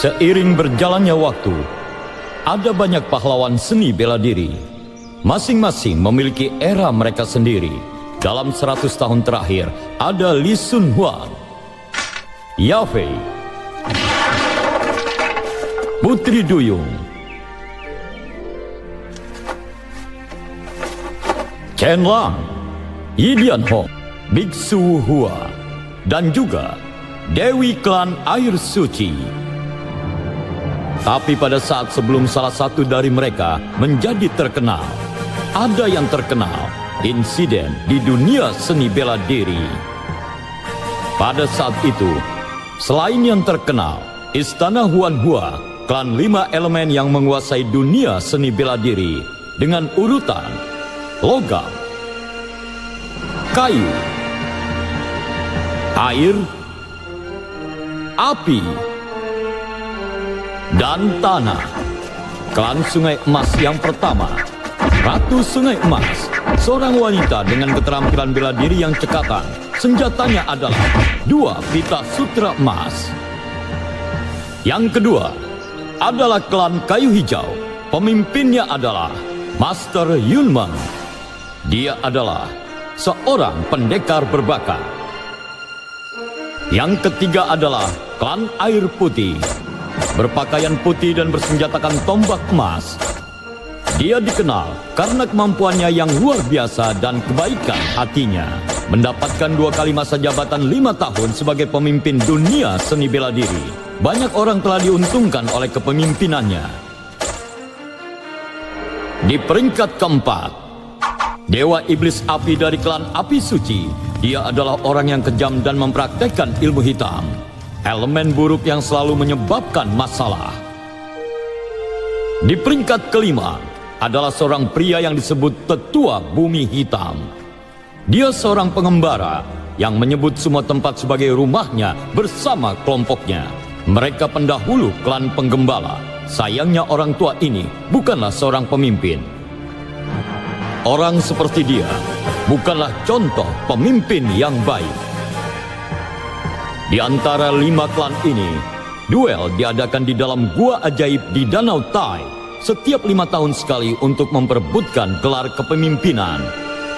Seiring berjalannya waktu, ada banyak pahlawan seni bela diri. Masing-masing memiliki era mereka sendiri. Dalam 100 tahun terakhir, ada Li Sun Huang, Yafei, Putri Duyung, Chen Lang, Yi Dianhong, Biksu Hua, dan juga Dewi Klan Air Suci. Tapi pada saat sebelum salah satu dari mereka menjadi terkenal, ada yang terkenal insiden di dunia seni bela diri. Pada saat itu, selain yang terkenal, Istana Huanhua, klan 5 elemen yang menguasai dunia seni bela diri dengan urutan logam, kayu, air, api, dan tanah. Klan Sungai Emas yang pertama, Ratu Sungai Emas, seorang wanita dengan keterampilan bela diri yang cekatan. Senjatanya adalah 2 pita sutra emas. Yang kedua adalah klan Kayu Hijau. Pemimpinnya adalah Master Yunman. Dia adalah seorang pendekar berbakat. Yang ketiga adalah klan Air Putih, berpakaian putih dan bersenjatakan tombak emas. Dia dikenal karena kemampuannya yang luar biasa dan kebaikan hatinya. Mendapatkan 2 kali masa jabatan 5 tahun sebagai pemimpin dunia seni bela diri. Banyak orang telah diuntungkan oleh kepemimpinannya. Di peringkat keempat, Dewa Iblis Api dari klan Api Suci. Dia adalah orang yang kejam dan mempraktekkan ilmu hitam, elemen buruk yang selalu menyebabkan masalah. Di peringkat kelima adalah seorang pria yang disebut Tetua Bumi Hitam. Dia seorang pengembara yang menyebut semua tempat sebagai rumahnya bersama kelompoknya. Mereka pendahulu klan penggembala. Sayangnya orang tua ini bukanlah seorang pemimpin. Orang seperti dia bukanlah contoh pemimpin yang baik. Di antara 5 klan ini, duel diadakan di dalam gua ajaib di Danau Tai setiap 5 tahun sekali untuk memperebutkan gelar kepemimpinan.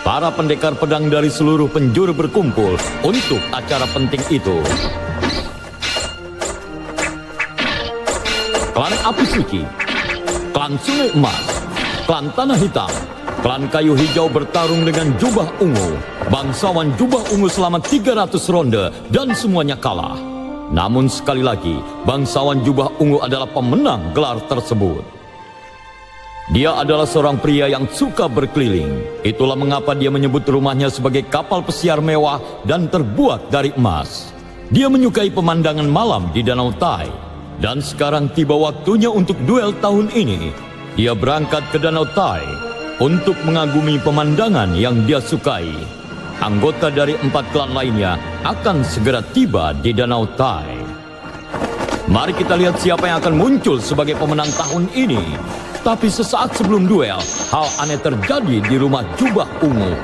Para pendekar pedang dari seluruh penjuru berkumpul untuk acara penting itu. Klan Api Suci, klan Sungai Emas, klan Tanah Hitam, klan Kayu Hijau bertarung dengan Jubah Ungu. Bangsawan Jubah Ungu selama 300 ronde dan semuanya kalah. Namun sekali lagi, bangsawan Jubah Ungu adalah pemenang gelar tersebut. Dia adalah seorang pria yang suka berkeliling. Itulah mengapa dia menyebut rumahnya sebagai kapal pesiar mewah dan terbuat dari emas. Dia menyukai pemandangan malam di Danau Tai. Dan sekarang tiba waktunya untuk duel tahun ini. Dia berangkat ke Danau Tai untuk mengagumi pemandangan yang dia sukai. Anggota dari 4 klan lainnya akan segera tiba di Danau Tai. Mari kita lihat siapa yang akan muncul sebagai pemenang tahun ini. Tapi sesaat sebelum duel, hal aneh terjadi di rumah Jubah Ungu.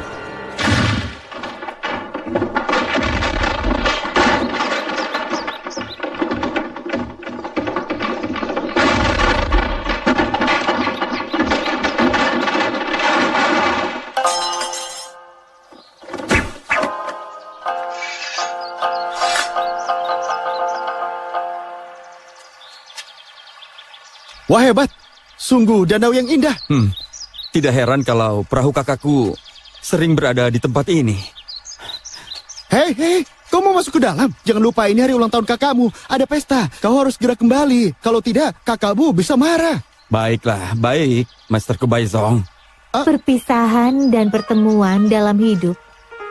Wah, hebat! Sungguh danau yang indah. Tidak heran kalau perahu kakakku sering berada di tempat ini. Hei, kau mau masuk ke dalam? Jangan lupa ini hari ulang tahun kakakmu. Ada pesta, kau harus segera kembali. Kalau tidak, kakakmu bisa marah. Baiklah, baik, Master Kubaizong. Perpisahan dan pertemuan dalam hidup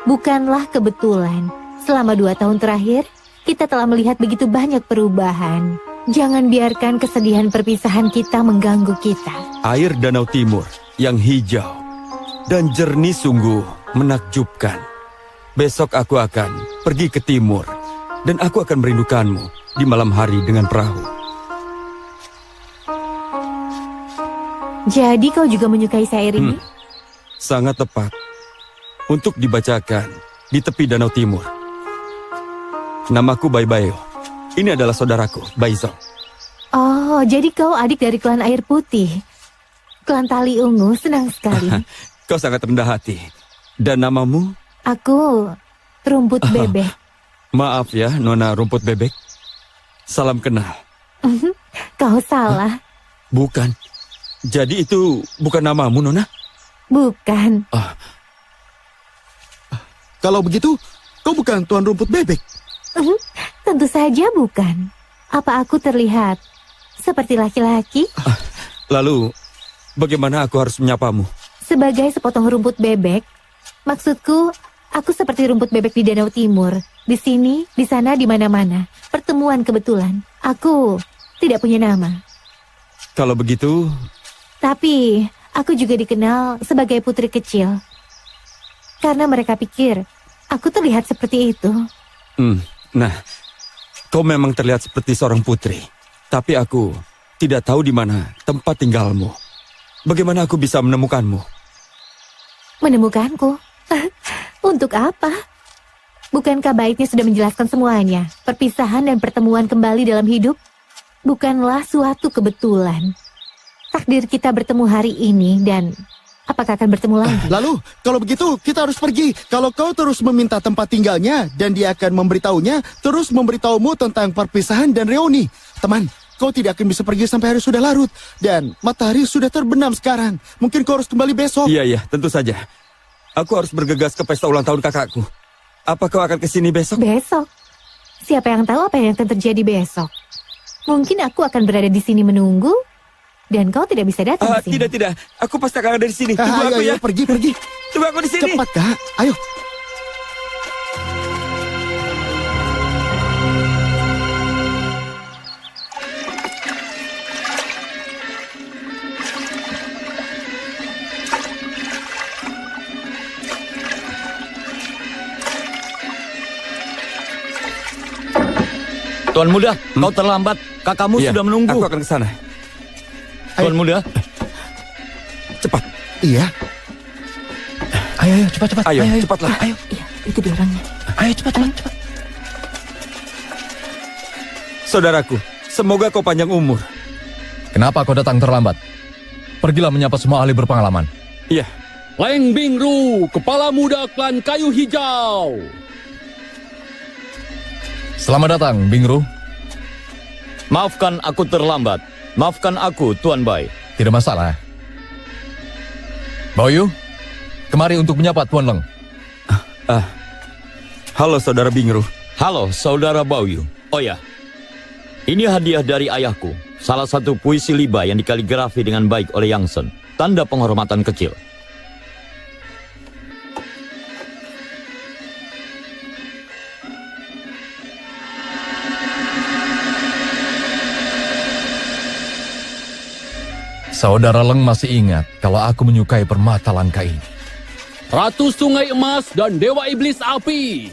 bukanlah kebetulan. Selama 2 tahun terakhir, kita telah melihat begitu banyak perubahan. Jangan biarkan kesedihan perpisahan kita mengganggu kita. Air Danau Timur yang hijau dan jernih sungguh menakjubkan. Besok aku akan pergi ke timur dan aku akan merindukanmu di malam hari dengan perahu. Jadi kau juga menyukai syair ini? Sangat tepat untuk dibacakan di tepi Danau Timur. Namaku Bai Bayo. Ini adalah saudaraku, Baizong. Oh, jadi kau adik dari klan Air Putih. Klan Tali Ungu, senang sekali. Kau sangat rendah hati. Dan namamu? Aku Rumput Bebek. Maaf ya, Nona Rumput Bebek. Salam kenal. Kau salah. Bukan. Jadi itu bukan namamu, Nona? Bukan. Kalau begitu, kau bukan Tuan Rumput Bebek. Tentu saja bukan. Apa aku terlihat seperti laki-laki? Lalu, bagaimana aku harus menyapamu? Sebagai sepotong rumput bebek, maksudku, aku seperti rumput bebek di Danau Timur. Di sini, di sana, di mana-mana. Pertemuan kebetulan. Aku tidak punya nama. Kalau begitu, Tapi, aku juga dikenal sebagai putri kecil. Karena mereka pikir, aku terlihat seperti itu. nah, kau memang terlihat seperti seorang putri. Tapi aku tidak tahu di mana tempat tinggalmu. Bagaimana aku bisa menemukanmu? Menemukanku? Untuk apa? Bukankah baiknya sudah menjelaskan semuanya? Perpisahan dan pertemuan kembali dalam hidup bukanlah suatu kebetulan. Takdir kita bertemu hari ini dan apakah akan bertemu lagi? Lalu, kalau begitu kita harus pergi. Kalau kau terus meminta tempat tinggalnya dan dia akan memberitahunya, terus memberitahumu tentang perpisahan dan reuni. Teman, kau tidak akan bisa pergi sampai hari sudah larut. Dan matahari sudah terbenam sekarang. Mungkin kau harus kembali besok. Iya, tentu saja. Aku harus bergegas ke pesta ulang tahun kakakku. Apa kau akan ke sini besok? Besok? Siapa yang tahu apa yang akan terjadi besok? Mungkin aku akan berada di sini menunggu dan kau tidak bisa datang ke sini. Tidak. Aku pasti akan ada di sini. Tunggu aku ya. Pergi. Tunggu aku di sini. Cepat, Kak. Ayo. Tuan Muda, kau terlambat. Kakakmu Iya, sudah menunggu. Aku akan ke sana. Tuan Muda, Cepat. Iya. Ayo, cepat. Ayo, cepatlah. Ayo. Iya, itu dia orangnya. Ayo, cepat. Saudaraku, semoga kau panjang umur. Kenapa kau datang terlambat? Pergilah menyapa semua ahli berpengalaman. Iya. Leng Bingru, kepala muda klan Kayu Hijau. Selamat datang, Bingru. maafkan aku terlambat. Maafkan aku, Tuan Bai. Tidak masalah. Baoyu, kemari untuk menyapa Tuan Leng. Halo, Saudara Bingru. Halo, Saudara Baoyu. Oh ya, ini hadiah dari ayahku. Salah satu puisi liba yang dikaligrafi dengan baik oleh Yangsen. Tanda penghormatan kecil. Saudara Leng masih ingat kalau aku menyukai permata langka ini. Ratu Sungai Emas dan Dewa Iblis Api.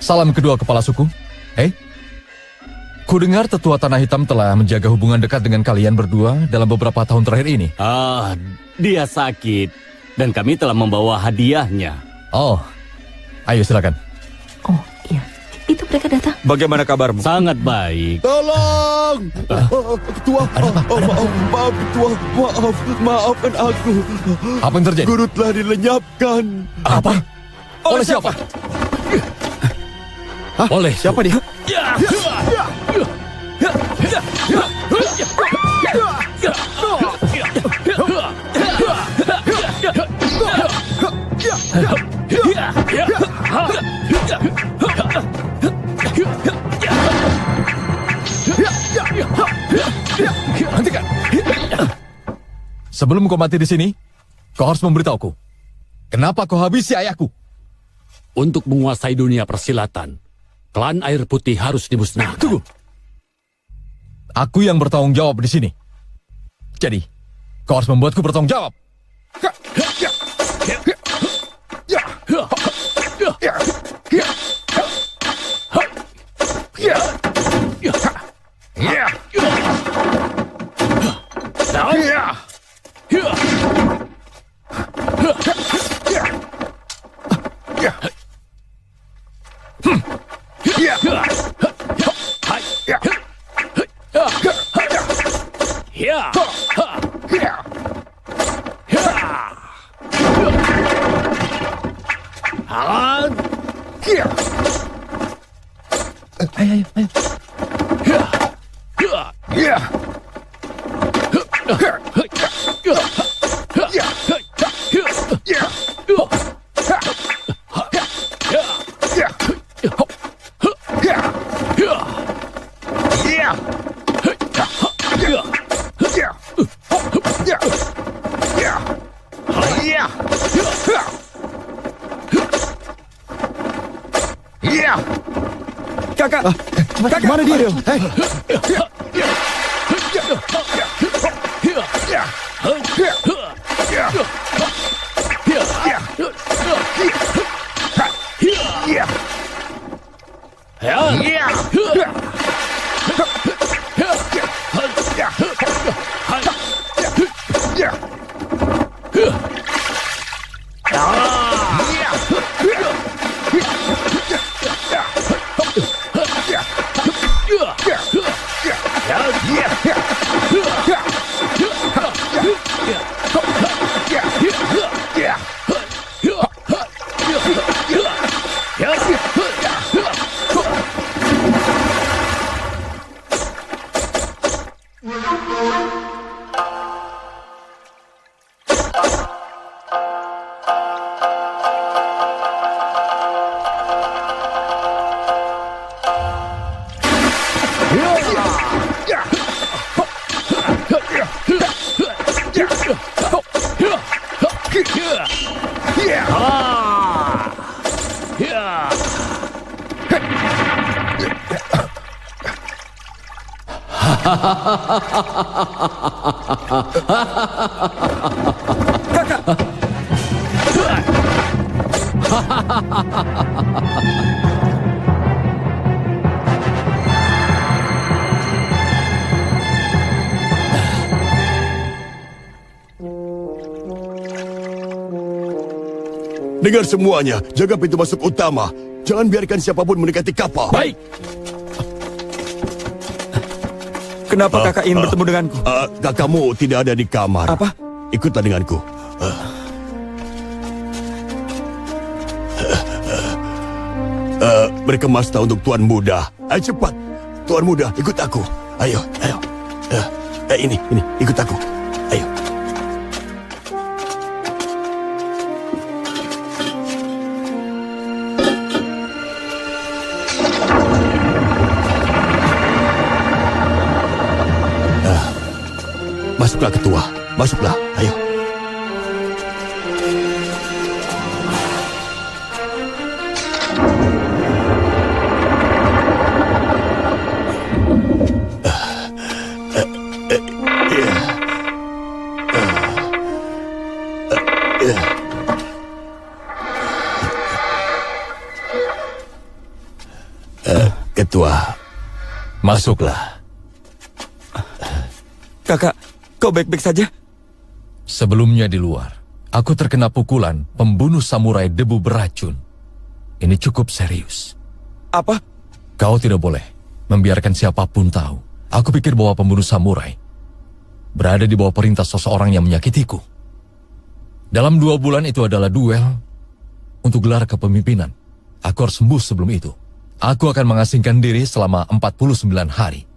Salam kedua kepala suku. Kudengar tetua Tanah Hitam telah menjaga hubungan dekat dengan kalian berdua dalam beberapa tahun terakhir ini. Dia sakit dan kami telah membawa hadiahnya. Oh, ayo silakan. Oh, iya. Itu mereka datang. Bagaimana kabarmu? Sangat baik. Tolong! Ketua, maaf Ketua, maafkan aku. Apa yang terjadi? Guru telah dilenyapkan. Apa? Oleh siapa? Oleh siapa dia? Hentikan. Sebelum kau mati di sini, kau harus memberitahuku. Kenapa kau habisi ayahku? Untuk menguasai dunia persilatan, klan Air Putih harus dimusnahkan. Tunggu. Aku yang bertanggung jawab di sini. Jadi, kau harus membuatku bertanggung jawab. Ayo, ayo, ayo. Kakak, kakak. Mana dia, Reo? Hei, dengar semuanya, jaga pintu masuk utama. Jangan biarkan siapapun mendekati kapal. Baik. Kenapa kakak ingin bertemu denganku? Kakakmu tidak ada di kamar. Apa? Ikutlah denganku. Berkemas untuk Tuan Muda. Ayo cepat. Tuan Muda, ikut aku. Ayo, ayo. Ini, ikut aku. Ayo. Masuklah ketua, masuklah, ayo. Ketua, Masuklah. Kakak, kau baik-baik saja? Sebelumnya di luar, aku terkena pukulan pembunuh samurai debu beracun. Ini cukup serius. Apa? Kau tidak boleh membiarkan siapapun tahu. Aku pikir bahwa pembunuh samurai berada di bawah perintah seseorang yang menyakitiku. Dalam 2 bulan itu adalah duel untuk gelar kepemimpinan. Aku harus sembuh sebelum itu. Aku akan mengasingkan diri selama 49 hari.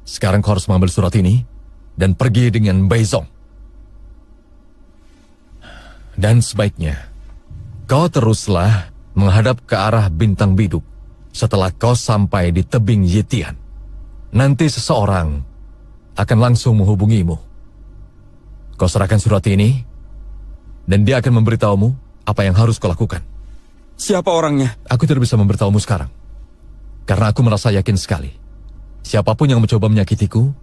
Sekarang kau harus mengambil surat ini dan pergi dengan Beizong. Dan sebaiknya kau teruslah menghadap ke arah bintang biduk setelah kau sampai di tebing Yitian. Nanti seseorang akan langsung menghubungimu. Kau serahkan surat ini dan dia akan memberitahumu apa yang harus kau lakukan. Siapa orangnya? Aku tidak bisa memberitahumu sekarang karena aku merasa yakin sekali siapapun yang mencoba menyakitiku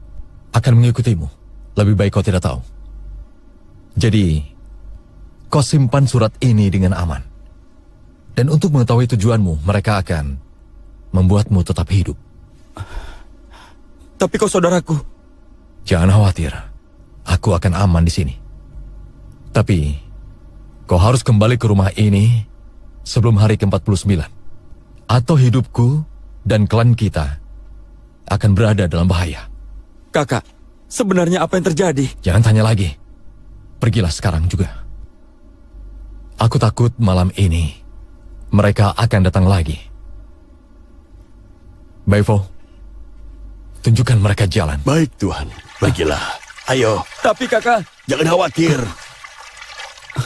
akan mengikutimu. Lebih baik kau tidak tahu. Jadi, kau simpan surat ini dengan aman. Dan untuk mengetahui tujuanmu, mereka akan membuatmu tetap hidup. Tapi kau saudaraku. Jangan khawatir, aku akan aman di sini. Tapi, kau harus kembali ke rumah ini sebelum hari ke-49. Atau hidupku dan klan kita akan berada dalam bahaya. Kakak, sebenarnya apa yang terjadi? Jangan tanya lagi. Pergilah sekarang juga. Aku takut malam ini mereka akan datang lagi. Baivo, tunjukkan mereka jalan. Baik, Tuhan. Pergilah. Ayo, Tapi kakak, jangan khawatir.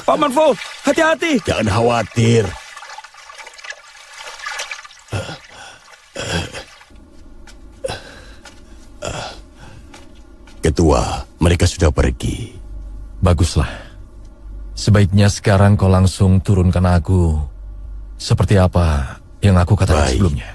Paman Vo, hati-hati. Jangan khawatir. Ketua, mereka sudah pergi. Baguslah. Sebaiknya sekarang kau langsung turunkan aku. Seperti apa yang aku katakan Baik. sebelumnya.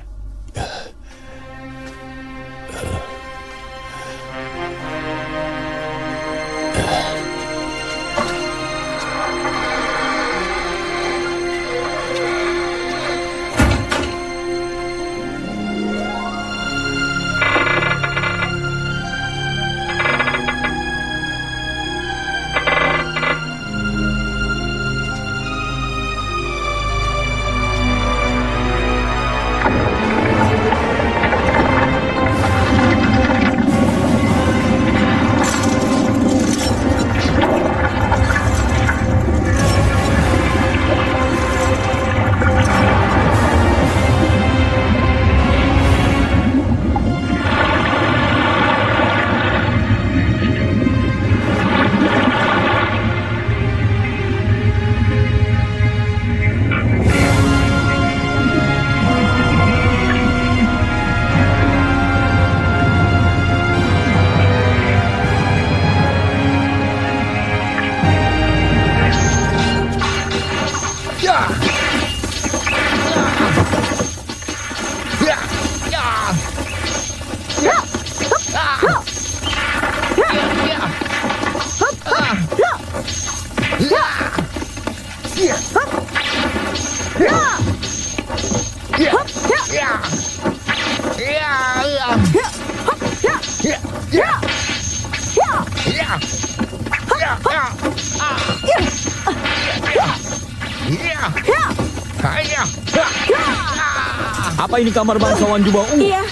Apa ini kamar bangsawan jubah ungu? Iya,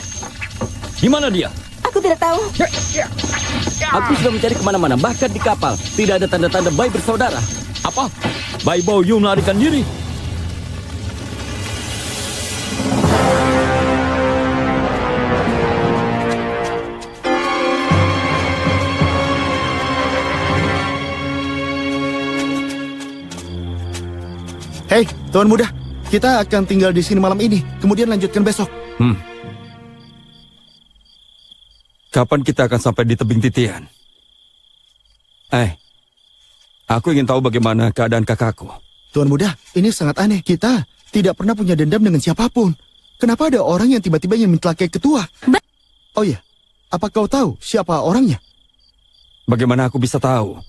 Di mana dia? aku tidak tahu. Aku sudah mencari kemana-mana, bahkan di kapal. Tidak ada tanda-tanda bayi bersaudara. Apa? Baibo Yu melarikan diri. Hei, Tuan Muda, kita akan tinggal di sini malam ini, kemudian lanjutkan besok. Kapan kita akan sampai di tebing titian? Aku ingin tahu bagaimana keadaan kakakku. Tuan Muda, ini sangat aneh. Kita tidak pernah punya dendam dengan siapapun. Kenapa ada orang yang tiba-tiba ingin mencelakai ketua? Oh iya, apa kau tahu siapa orangnya? Bagaimana aku bisa tahu?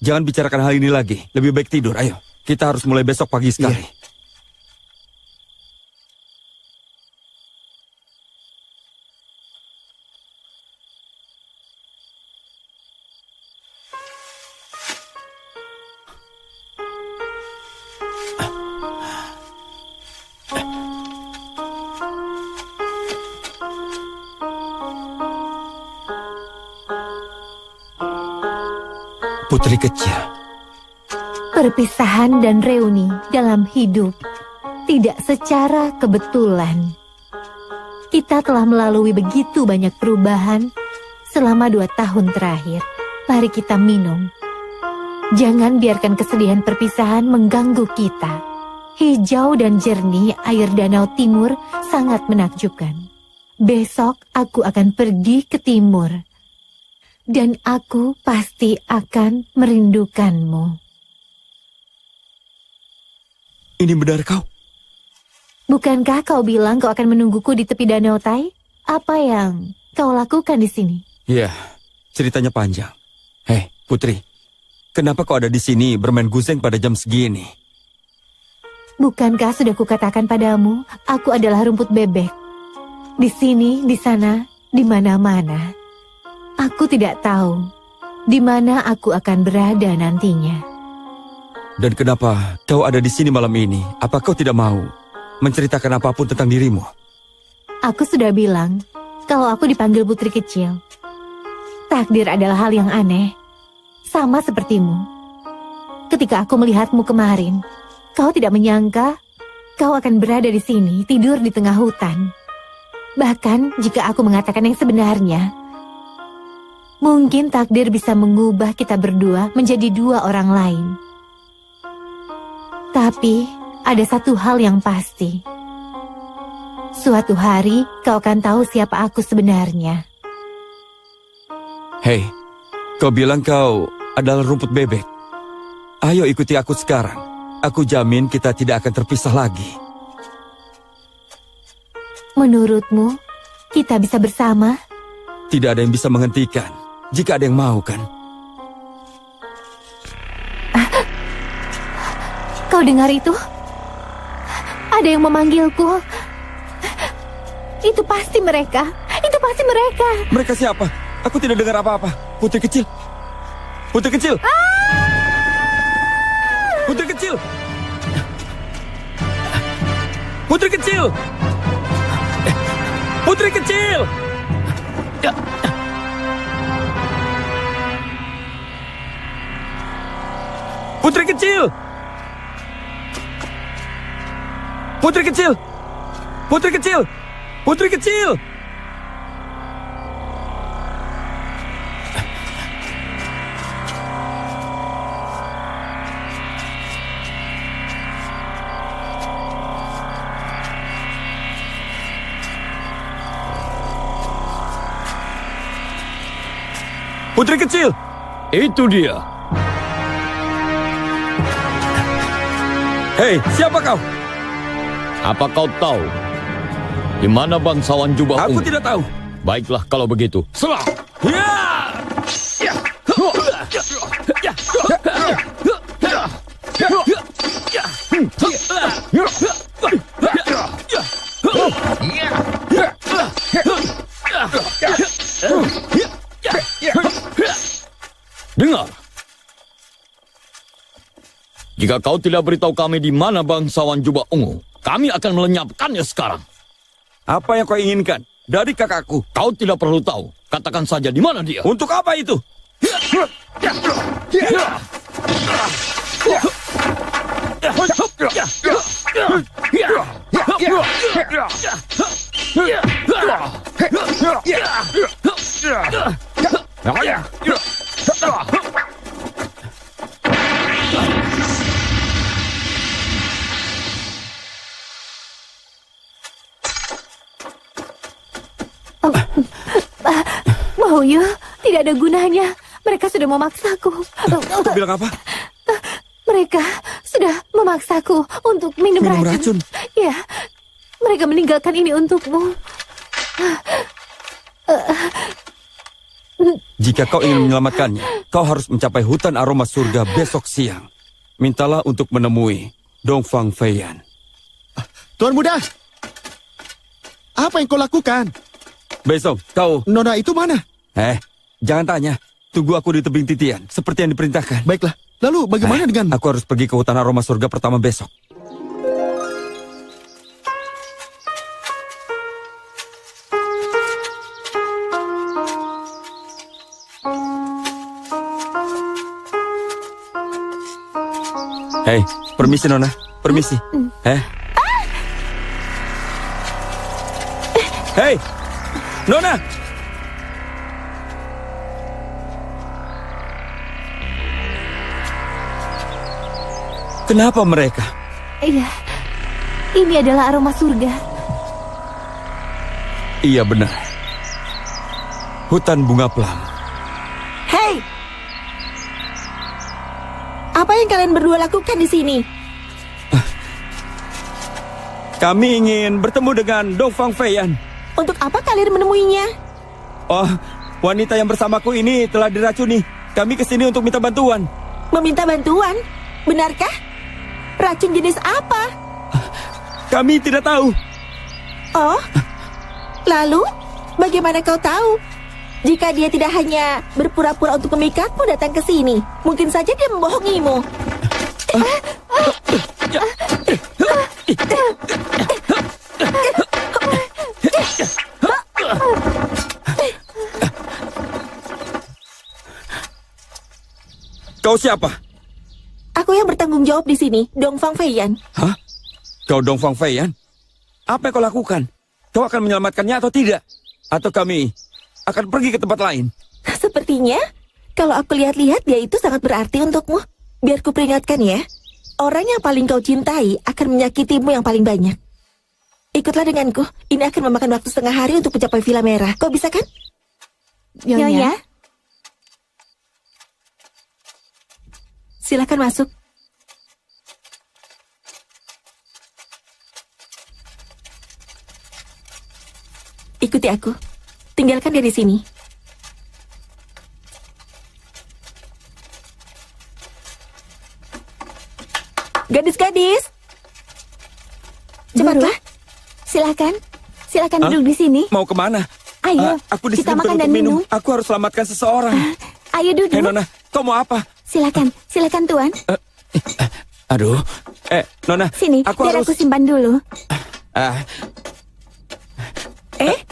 Jangan bicarakan hal ini lagi. Lebih baik tidur, ayo. Kita harus mulai besok pagi sekali. Putri kecil. Perpisahan dan reuni dalam hidup tidak secara kebetulan. Kita telah melalui begitu banyak perubahan selama 2 tahun terakhir. Mari kita minum. Jangan biarkan kesedihan perpisahan mengganggu kita. Hijau dan jernih air danau timur sangat menakjubkan. Besok aku akan pergi ke timur. Dan aku pasti akan merindukanmu. Ini benar kau? Bukankah kau bilang kau akan menungguku di tepi danau Tai? Apa yang kau lakukan di sini? Iya, ceritanya panjang. Hei, Putri, kenapa kau ada di sini bermain guzeng pada jam segini? Bukankah sudah kukatakan padamu, aku adalah rumput bebek. Di sini, di sana, di mana-mana. Aku tidak tahu di mana aku akan berada nantinya. Dan kenapa kau ada di sini malam ini? Apa kau tidak mau menceritakan apapun tentang dirimu? Aku sudah bilang kalau aku dipanggil putri kecil. Takdir adalah hal yang aneh, sama sepertimu. Ketika aku melihatmu kemarin, kau tidak menyangka kau akan berada di sini, tidur di tengah hutan. Bahkan jika aku mengatakan yang sebenarnya, mungkin takdir bisa mengubah kita berdua menjadi dua orang lain. Tapi ada satu hal yang pasti. Suatu hari kau akan tahu siapa aku sebenarnya. Hei, kau bilang kau adalah rumput bebek. Ayo ikuti aku sekarang. Aku jamin kita tidak akan terpisah lagi. Menurutmu, kita bisa bersama? Tidak ada yang bisa menghentikan. Jika ada yang mau, kan? Kau dengar itu? Ada yang memanggilku. Itu pasti mereka. Itu pasti mereka. Mereka siapa? Aku tidak dengar apa-apa. Putri kecil. Putri kecil. Putri kecil. Putri kecil. Putri kecil. Putri kecil. Putri kecil. Putri kecil. Putri kecil. Putri kecil. Itu dia. Hei, siapa kau? Apa kau tahu di mana bangsawan jubah Aku ungu? tidak tahu. Baiklah kalau begitu. Serang! Dengar. Jika kau tidak beritahu kami di mana bangsawan jubah ungu, kami akan melenyapkannya sekarang. Apa yang kau inginkan dari kakakku? Kau tidak perlu tahu. Katakan saja di mana dia. Untuk apa itu? Mauyu, tidak ada gunanya. Mereka sudah memaksaku. Kau bilang apa? Mereka sudah memaksaku untuk minum racun. Ya, mereka meninggalkan ini untukmu. Jika kau ingin menyelamatkannya, kau harus mencapai hutan aroma surga besok siang. Mintalah untuk menemui Dongfang Feiyan. Tuan muda, apa yang kau lakukan? Besok kau... Nona itu mana? Jangan tanya. Tunggu aku di tebing titian, seperti yang diperintahkan. Baiklah, lalu bagaimana dengan... Aku harus pergi ke hutan aroma surga pertama besok. Hei, permisi Nona, permisi. Hei, Nona! Kenapa mereka? Iya, ini adalah aroma surga. Iya benar. Hutan bunga pelang. Hei! Apa yang kalian berdua lakukan di sini? Kami ingin bertemu dengan Dongfang Feiyan. Untuk apa kalian menemuinya? Oh, wanita yang bersamaku ini telah diracuni. Kami kesini untuk minta bantuan. Meminta bantuan? Benarkah? Racun jenis apa? Kami tidak tahu. Oh, lalu bagaimana kau tahu? Jika dia tidak hanya berpura-pura untuk memikatmu datang ke sini, mungkin saja dia membohongimu. Kau siapa? Aku yang bertanggung jawab di sini, Dongfang Feiyan. Hah? Kau Dongfang Feiyan? Apa yang kau lakukan? kau akan menyelamatkannya atau tidak? Atau kami akan pergi ke tempat lain? Sepertinya, kalau aku lihat-lihat dia itu sangat berarti untukmu. Biar ku peringatkan ya, orang yang paling kau cintai akan menyakitimu yang paling banyak. Ikutlah denganku, ini akan memakan waktu setengah hari untuk mencapai Villa Merah. Kau bisa kan? Nyonya. Silakan masuk. Ikuti aku. Tinggalkan dia di sini. Gadis-gadis, cepatlah. Silakan. Silakan Hah? duduk di sini. Mau kemana? Ayo, Aku di kita sini bukan makan untuk dan minum. Aku harus selamatkan seseorang. Ayo duduk. Hei Nona, kau mau apa? Silakan, silakan Tuan. Aduh, Nona, Sini, aku biar harus. aku simpan dulu.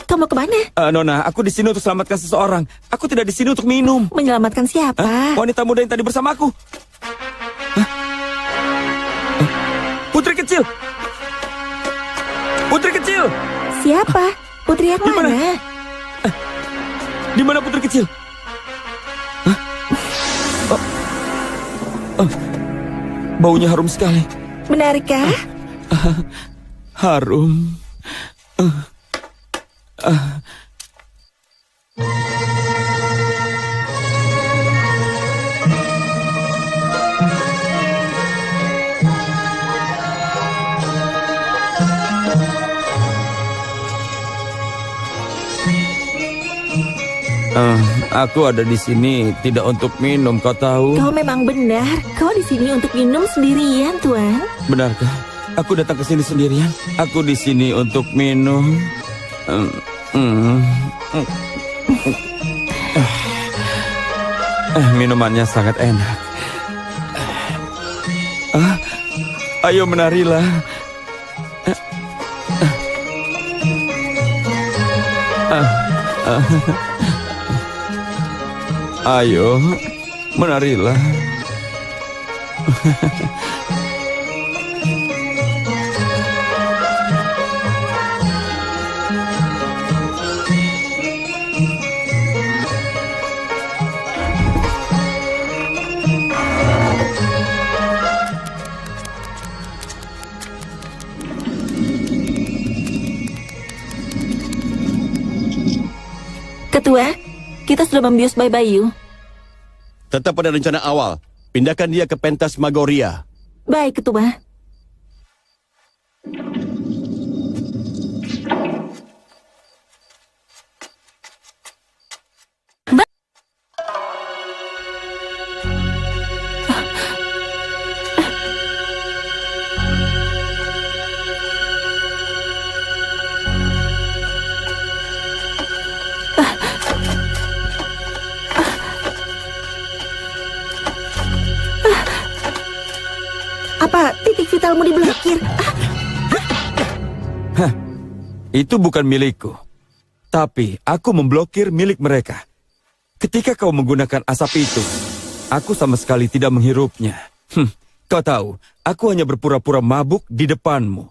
Kamu kemana? Nona, aku di sini untuk selamatkan seseorang. Aku tidak di sini untuk minum. Menyelamatkan siapa? Wanita muda yang tadi bersamaku. Putri kecil. Putri kecil. Siapa? Putri yang Di mana? mana? Di mana putri kecil? Baunya harum sekali. Benarkah? Harum. Aku ada di sini tidak untuk minum, kau tahu? Kau memang benar. Kau di sini untuk minum sendirian, Tuan. Benarkah? Aku datang ke sini sendirian. Aku di sini untuk minum. Minumannya sangat enak. Ayo menarilah. Ayo menarilah. Ketua, kita sudah membius Bayu. Tetap pada rencana awal. Pindahkan dia ke pentas Magoria. Baik, Ketua. Apa titik vitalmu diblokir? Itu bukan milikku. Tapi aku memblokir milik mereka. Ketika kau menggunakan asap itu, aku sama sekali tidak menghirupnya. Kau tahu, aku hanya berpura-pura mabuk di depanmu.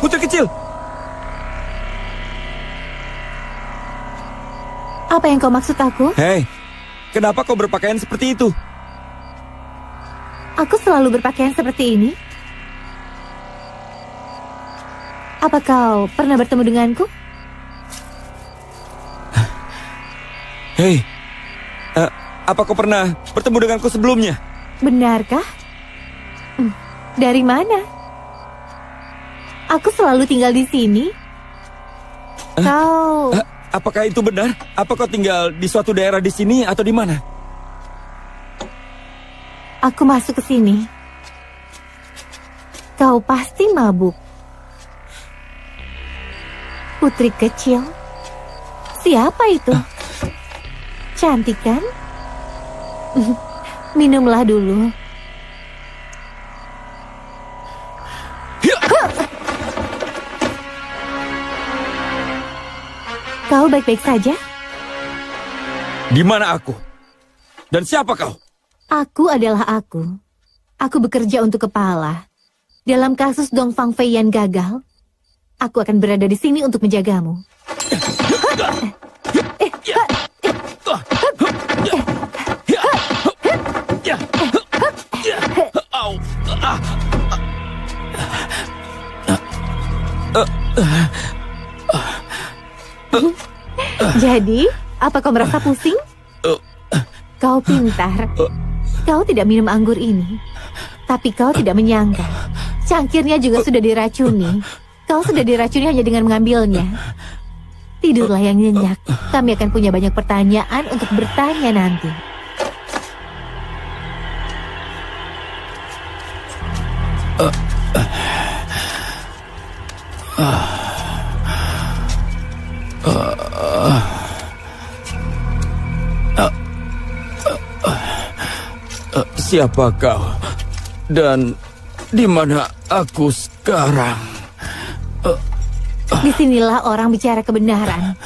Putri kecil. Apa yang kau maksud aku? Hei, kenapa kau berpakaian seperti itu? Aku selalu berpakaian seperti ini. Apa kau pernah bertemu denganku? Hei, apa kau pernah bertemu denganku sebelumnya? Benarkah? Dari mana? Aku selalu tinggal di sini. Kau... Apakah itu benar? Apa kau tinggal di suatu daerah di sini atau di mana? Aku masuk ke sini. Kau pasti mabuk. Putri kecil. Siapa itu? Cantik kan? Minumlah dulu. Kau baik-baik saja? Di mana aku? Dan siapa kau? Aku adalah aku. Aku bekerja untuk kepala. Dalam kasus Dong Fang Fei yang gagal, aku akan berada di sini untuk menjagamu. Jadi, apa kau merasa pusing? Kau pintar. Kau tidak minum anggur ini. Tapi kau tidak menyangka. Cangkirnya juga sudah diracuni. Kau sudah diracuni hanya dengan mengambilnya. Tidurlah yang nyenyak. Kami akan punya banyak pertanyaan untuk bertanya nanti. Siapa kau? Dan di mana aku sekarang? Disinilah orang bicara kebenaran.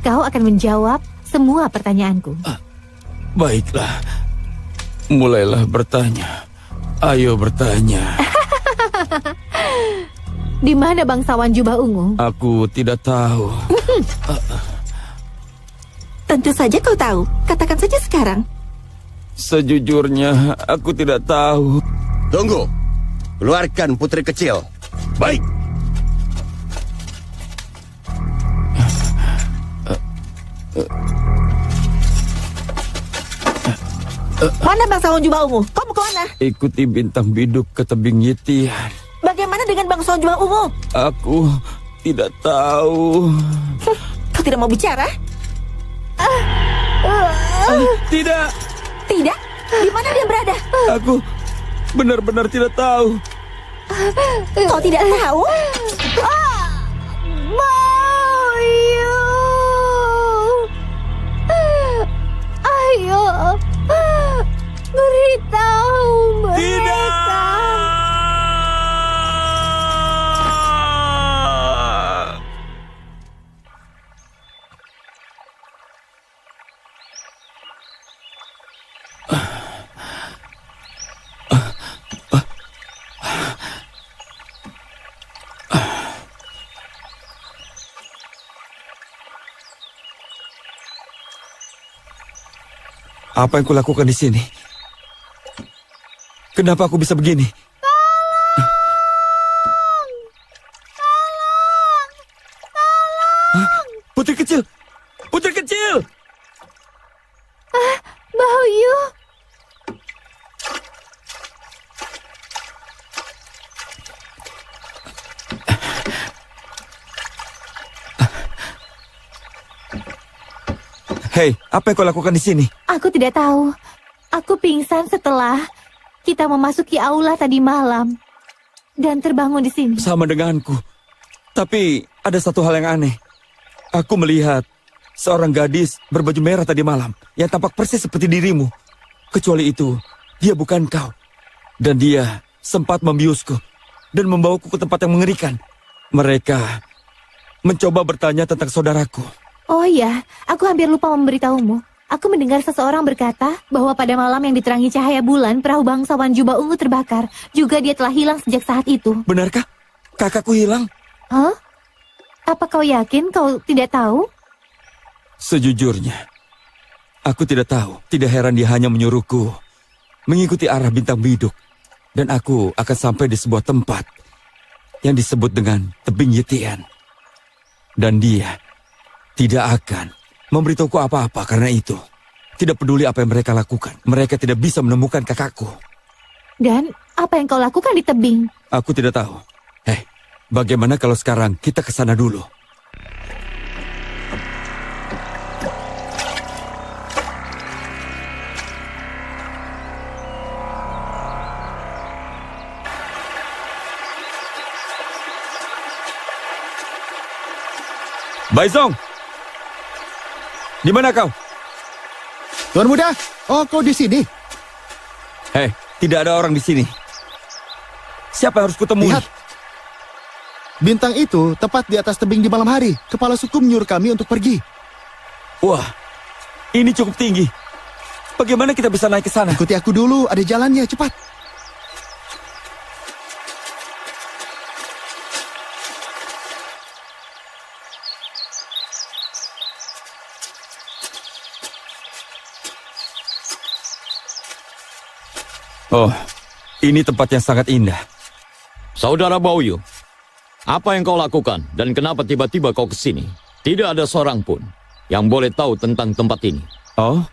Kau akan menjawab semua pertanyaanku. Baiklah. Mulailah bertanya. Ayo bertanya. Di mana bangsawan jubah ungu? Aku tidak tahu. Tentu saja kau tahu. Katakan saja sekarang. Sejujurnya, aku tidak tahu. Tunggu. Keluarkan putri kecil. Baik. Mana bangsawan jubah ungu? Kau mau ke mana? Ikuti bintang biduk ke tebing Yitian. Bagaimana dengan bangsawan jubah ungu? Aku tidak tahu. Kau tidak mau bicara? Tidak. Tidak? Di mana dia berada? Aku benar-benar tidak tahu. Kau tidak tahu? Bayu! Ayo, beritahu mereka. Apa yang kulakukan di sini? Kenapa aku bisa begini? Putri kecil! Putri kecil! Bayu! Hei, apa yang kau lakukan di sini? Aku tidak tahu. Aku pingsan setelah kita memasuki aula tadi malam dan terbangun di sini. Sama denganku. Tapi ada satu hal yang aneh. Aku melihat seorang gadis berbaju merah tadi malam yang tampak persis seperti dirimu. Kecuali itu, dia bukan kau. Dan dia sempat membiusku dan membawaku ke tempat yang mengerikan. Mereka mencoba bertanya tentang saudaraku. Oh iya, aku hampir lupa memberitahumu. Aku mendengar seseorang berkata bahwa pada malam yang diterangi cahaya bulan, perahu bangsawan jubah ungu terbakar. Juga dia telah hilang sejak saat itu. Benarkah? Kakakku hilang? Hah? Apa kau yakin kau tidak tahu? Sejujurnya, aku tidak tahu. Tidak heran dia hanya menyuruhku mengikuti arah bintang biduk. Dan aku akan sampai di sebuah tempat yang disebut dengan tebing Yetian. Dan dia tidak akan memberitahuku apa-apa karena itu. Tidak peduli apa yang mereka lakukan. Mereka tidak bisa menemukan kakakku. Dan apa yang kau lakukan di tebing? Aku tidak tahu. Bagaimana kalau sekarang kita ke sana dulu? Baizong, di mana kau? Tuan Muda, oh kau di sini? Tidak ada orang di sini. Siapa yang harus kutemui? Lihat. Bintang itu tepat di atas tebing di malam hari. Kepala suku menyuruh kami untuk pergi. Wah, ini cukup tinggi. Bagaimana kita bisa naik ke sana? Ikuti aku dulu, ada jalannya, cepat. Oh, ini tempat yang sangat indah. Saudara Baoyu, apa yang kau lakukan dan kenapa tiba-tiba kau ke sini? Tidak ada seorang pun yang boleh tahu tentang tempat ini. Oh,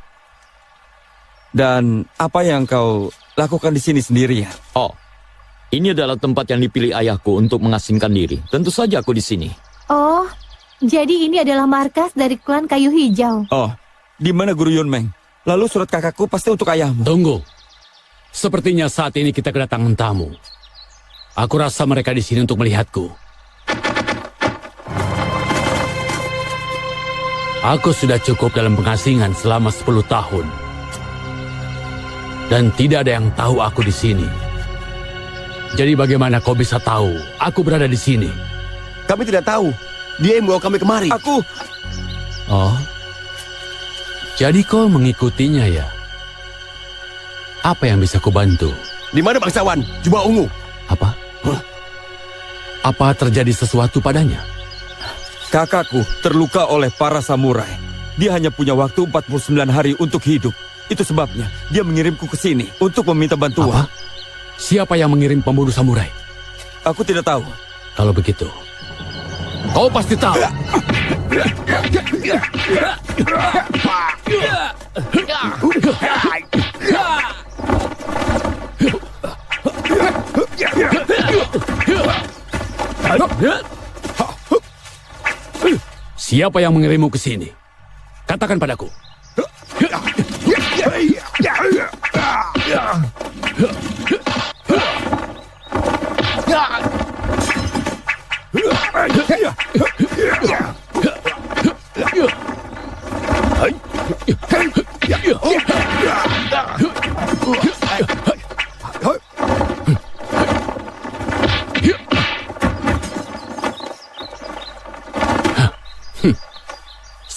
dan apa yang kau lakukan di sini sendirian? Oh, ini adalah tempat yang dipilih ayahku untuk mengasingkan diri. Tentu saja aku di sini. Oh, jadi ini adalah markas dari klan Kayu Hijau. Oh, di mana Guru Yunmeng? Lalu surat kakakku pasti untuk ayahmu. Tunggu. Sepertinya saat ini kita kedatangan tamu. Aku rasa mereka di sini untuk melihatku. Aku sudah cukup dalam pengasingan selama 10 tahun. Dan tidak ada yang tahu aku di sini. Jadi bagaimana kau bisa tahu aku berada di sini? Kami tidak tahu. Dia yang bawa kami kemari. Aku... Oh, jadi kau mengikutinya ya? Apa yang bisa kubantu? Di mana bangsawan? Jubah ungu. Apa? Apa terjadi sesuatu padanya? Kakakku terluka oleh para samurai. Dia hanya punya waktu 49 hari untuk hidup. Itu sebabnya dia mengirimku ke sini untuk meminta bantuan. Apa? Siapa yang mengirim pembunuh samurai? Aku tidak tahu. Kalau begitu, kau pasti tahu. Siapa yang mengirimmu ke sini? Katakan padaku.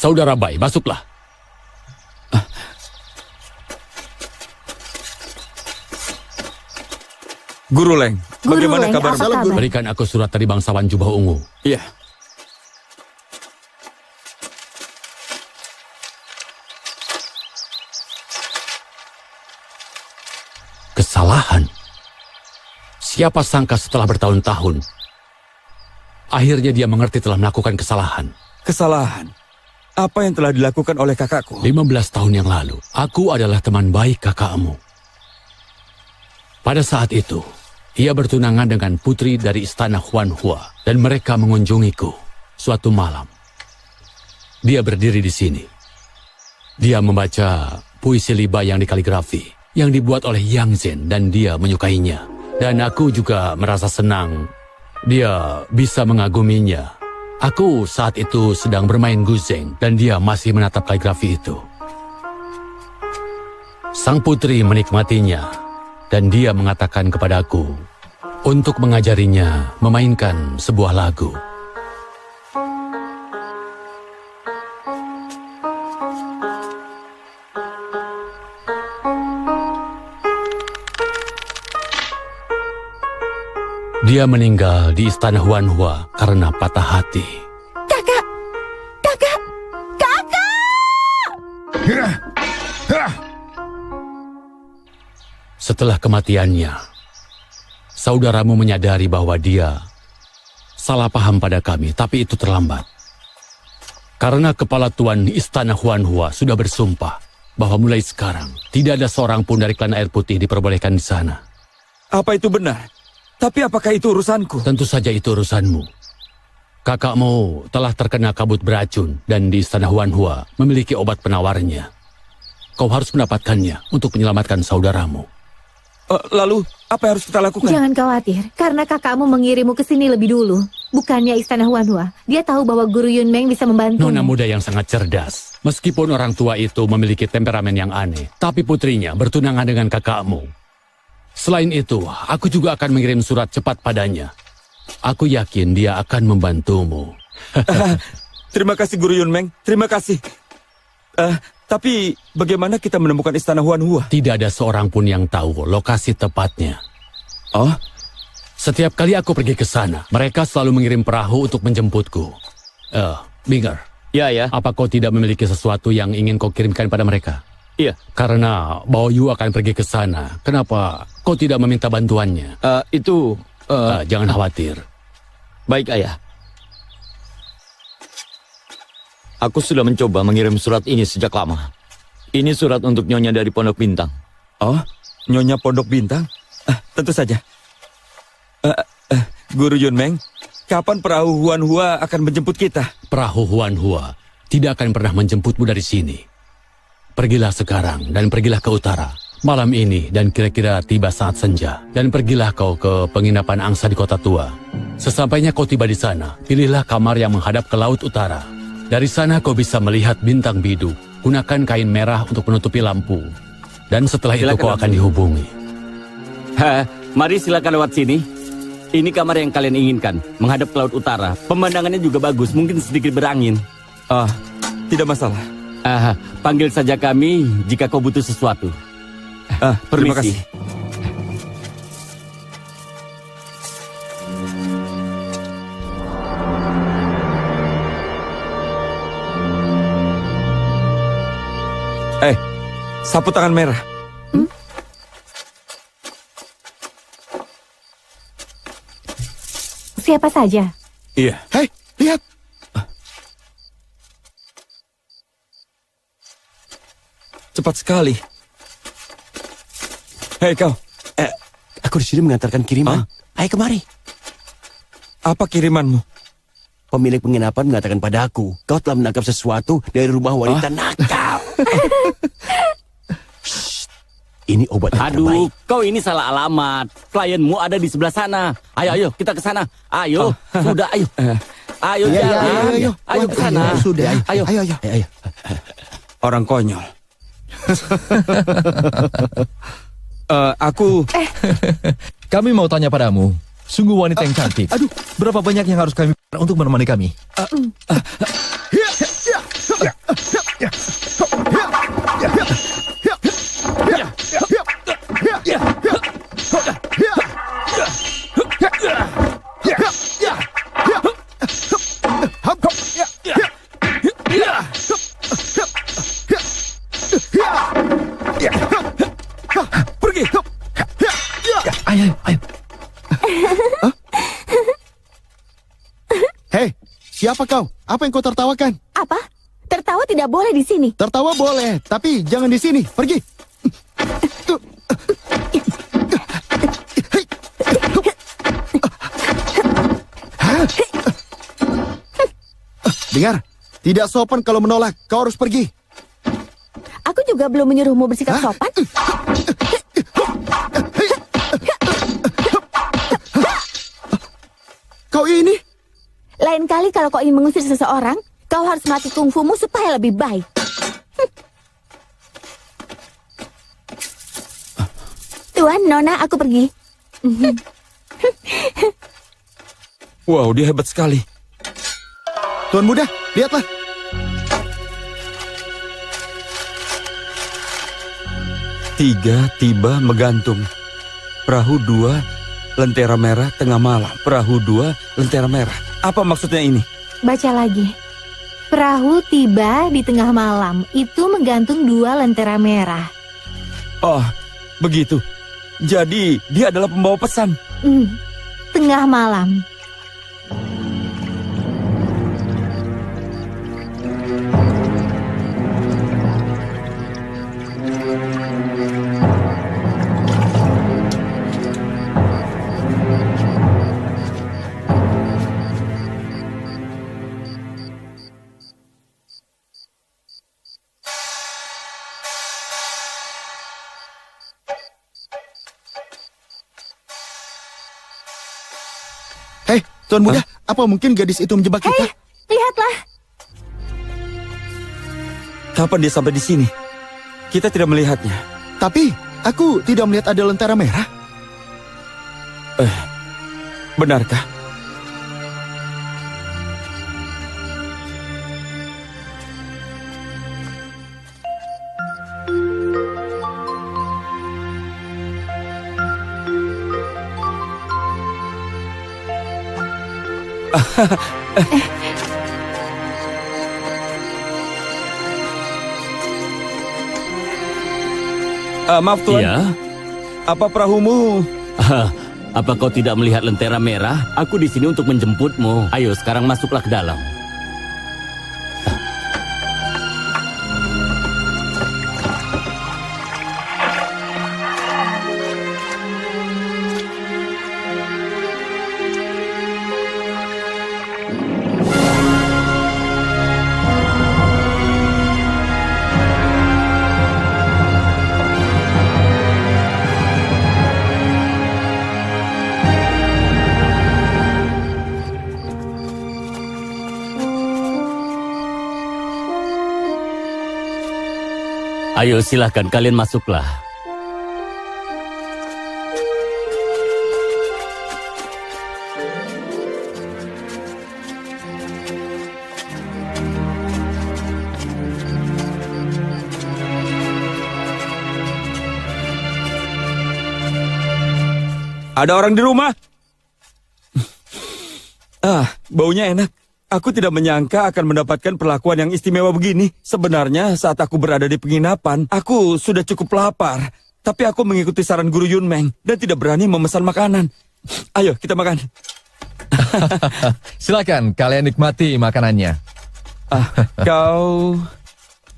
Saudara Bai, masuklah. Guru Leng, bagaimana Leng, kabar? apa kabar? Berikan aku surat dari bangsawan Jubah Ungu. Iya. Kesalahan? Siapa sangka setelah bertahun-tahun, akhirnya dia mengerti telah melakukan kesalahan. Kesalahan? Apa yang telah dilakukan oleh kakakku? 15 tahun yang lalu, aku adalah teman baik kakakmu. Pada saat itu, ia bertunangan dengan putri dari istana Huanhua dan mereka mengunjungiku suatu malam. Dia berdiri di sini. Dia membaca puisi liba yang dikaligrafi, yang dibuat oleh Yang Zhen dan dia menyukainya. Dan aku juga merasa senang dia bisa mengaguminya. Aku saat itu sedang bermain guzeng dan dia masih menatap kaligrafi itu. Sang putri menikmatinya dan dia mengatakan kepadaku untuk mengajarinya memainkan sebuah lagu. Dia meninggal di istana Huanhua karena patah hati. Kakak! Kakak! Kakak! Setelah kematiannya, saudaramu menyadari bahwa dia salah paham pada kami, tapi itu terlambat. Karena kepala tuan istana Huanhua sudah bersumpah bahwa mulai sekarang tidak ada seorang pun dari klan Air Putih diperbolehkan di sana. Apa itu benar? Tapi apakah itu urusanku? Tentu saja itu urusanmu. Kakakmu telah terkena kabut beracun dan di istana Huanhua memiliki obat penawarnya. Kau harus mendapatkannya untuk menyelamatkan saudaramu. Lalu, apa yang harus kita lakukan? Jangan khawatir, karena kakakmu mengirimmu ke sini lebih dulu. Bukannya istana Huanhua. Dia tahu bahwa Guru Yunmeng bisa membantu. Nona muda yang sangat cerdas. Meskipun orang tua itu memiliki temperamen yang aneh, tapi putrinya bertunangan dengan kakakmu. Selain itu, aku juga akan mengirim surat cepat padanya. Aku yakin dia akan membantumu. Terima kasih Guru Yunmeng, terima kasih. Tapi bagaimana kita menemukan istana Huanhua? Tidak ada seorang pun yang tahu lokasi tepatnya. Oh? Setiap kali aku pergi ke sana, mereka selalu mengirim perahu untuk menjemputku. Binger. Ya, ya. Apa kau tidak memiliki sesuatu yang ingin kau kirimkan pada mereka? Iya. Karena Baoyu akan pergi ke sana. Kenapa kau tidak meminta bantuannya? Jangan khawatir. Baik, Ayah. Aku sudah mencoba mengirim surat ini sejak lama. Ini surat untuk Nyonya dari Pondok Bintang. Oh, Nyonya Pondok Bintang? Tentu saja. Guru Yunmeng, kapan perahu Huanhua akan menjemput kita? Perahu Huanhua tidak akan pernah menjemputmu dari sini. Pergilah sekarang dan pergilah ke utara. Malam ini dan kira-kira tiba saat senja. Dan pergilah kau ke penginapan angsa di kota tua. Sesampainya kau tiba di sana, pilihlah kamar yang menghadap ke laut utara. Dari sana kau bisa melihat bintang bidu. Gunakan kain merah untuk menutupi lampu. Dan setelah itu kau akan dihubungi. Mari silakan lewat sini. Ini kamar yang kalian inginkan, menghadap ke laut utara. Pemandangannya juga bagus, mungkin sedikit berangin. Tidak masalah. Panggil saja kami jika kau butuh sesuatu. Terima Permisi. kasih. Sapu tangan merah. Siapa saja? Iya. Hei, lihat. Cepat sekali. Hei kau. Aku di sini mengantarkan kiriman. Ayo kemari. Apa kirimanmu? Pemilik penginapan mengatakan padaku, kau telah menangkap sesuatu dari rumah wanita nakal. Shh, ini obat yang terbaik. Kau ini salah alamat. Klienmu ada di sebelah sana. Ayo, kita ke sana. Ayo, sudah, ayo. Ayo, jalan. Ayo ke sana. Sudah. Ayo. Ayo. Orang konyol. Aku... Kami mau tanya padamu, sungguh wanita yang cantik. Aduh. Berapa banyak yang harus kami bayar untuk menemani kami? Pergi. Ayo. Hei, siapa kau? Apa yang kau tertawakan? Apa? Tertawa tidak boleh di sini. Tertawa boleh, tapi jangan di sini. Pergi. Dengar, tidak sopan kalau menolak. Kau harus pergi. Aku juga belum menyuruhmu bersikap sopan. Kau ini? Lain kali kalau kau ingin mengusir seseorang, kau harus melatih kungfumu supaya lebih baik. Tuan, Nona, aku pergi. Wow, dia hebat sekali. Tuan muda, lihatlah. Tiga tiba menggantung. Perahu 2 Lentera merah tengah malam. Perahu 2, lentera merah. Apa maksudnya ini? Baca lagi. Perahu tiba di tengah malam. Itu menggantung 2 lentera merah. Oh, begitu. Jadi, dia adalah pembawa pesan. Tengah malam. Hei, Tuan Muda, apa mungkin gadis itu menjebak kita? Lihatlah. Kapan dia sampai di sini? Kita tidak melihatnya. Tapi, aku tidak melihat ada lentera merah. Benarkah? Maaf Tuan, Iya. apa perahumu? Apa kau tidak melihat lentera merah? Aku di sini untuk menjemputmu. Ayo, sekarang masuklah ke dalam. Ayo, silahkan kalian masuklah. Ada orang di rumah? Baunya enak. Aku tidak menyangka akan mendapatkan perlakuan yang istimewa begini. Sebenarnya saat aku berada di penginapan, aku sudah cukup lapar. Tapi aku mengikuti saran Guru Yunmeng dan tidak berani memesan makanan. Ayo, kita makan. Silakan kalian nikmati makanannya. Kau...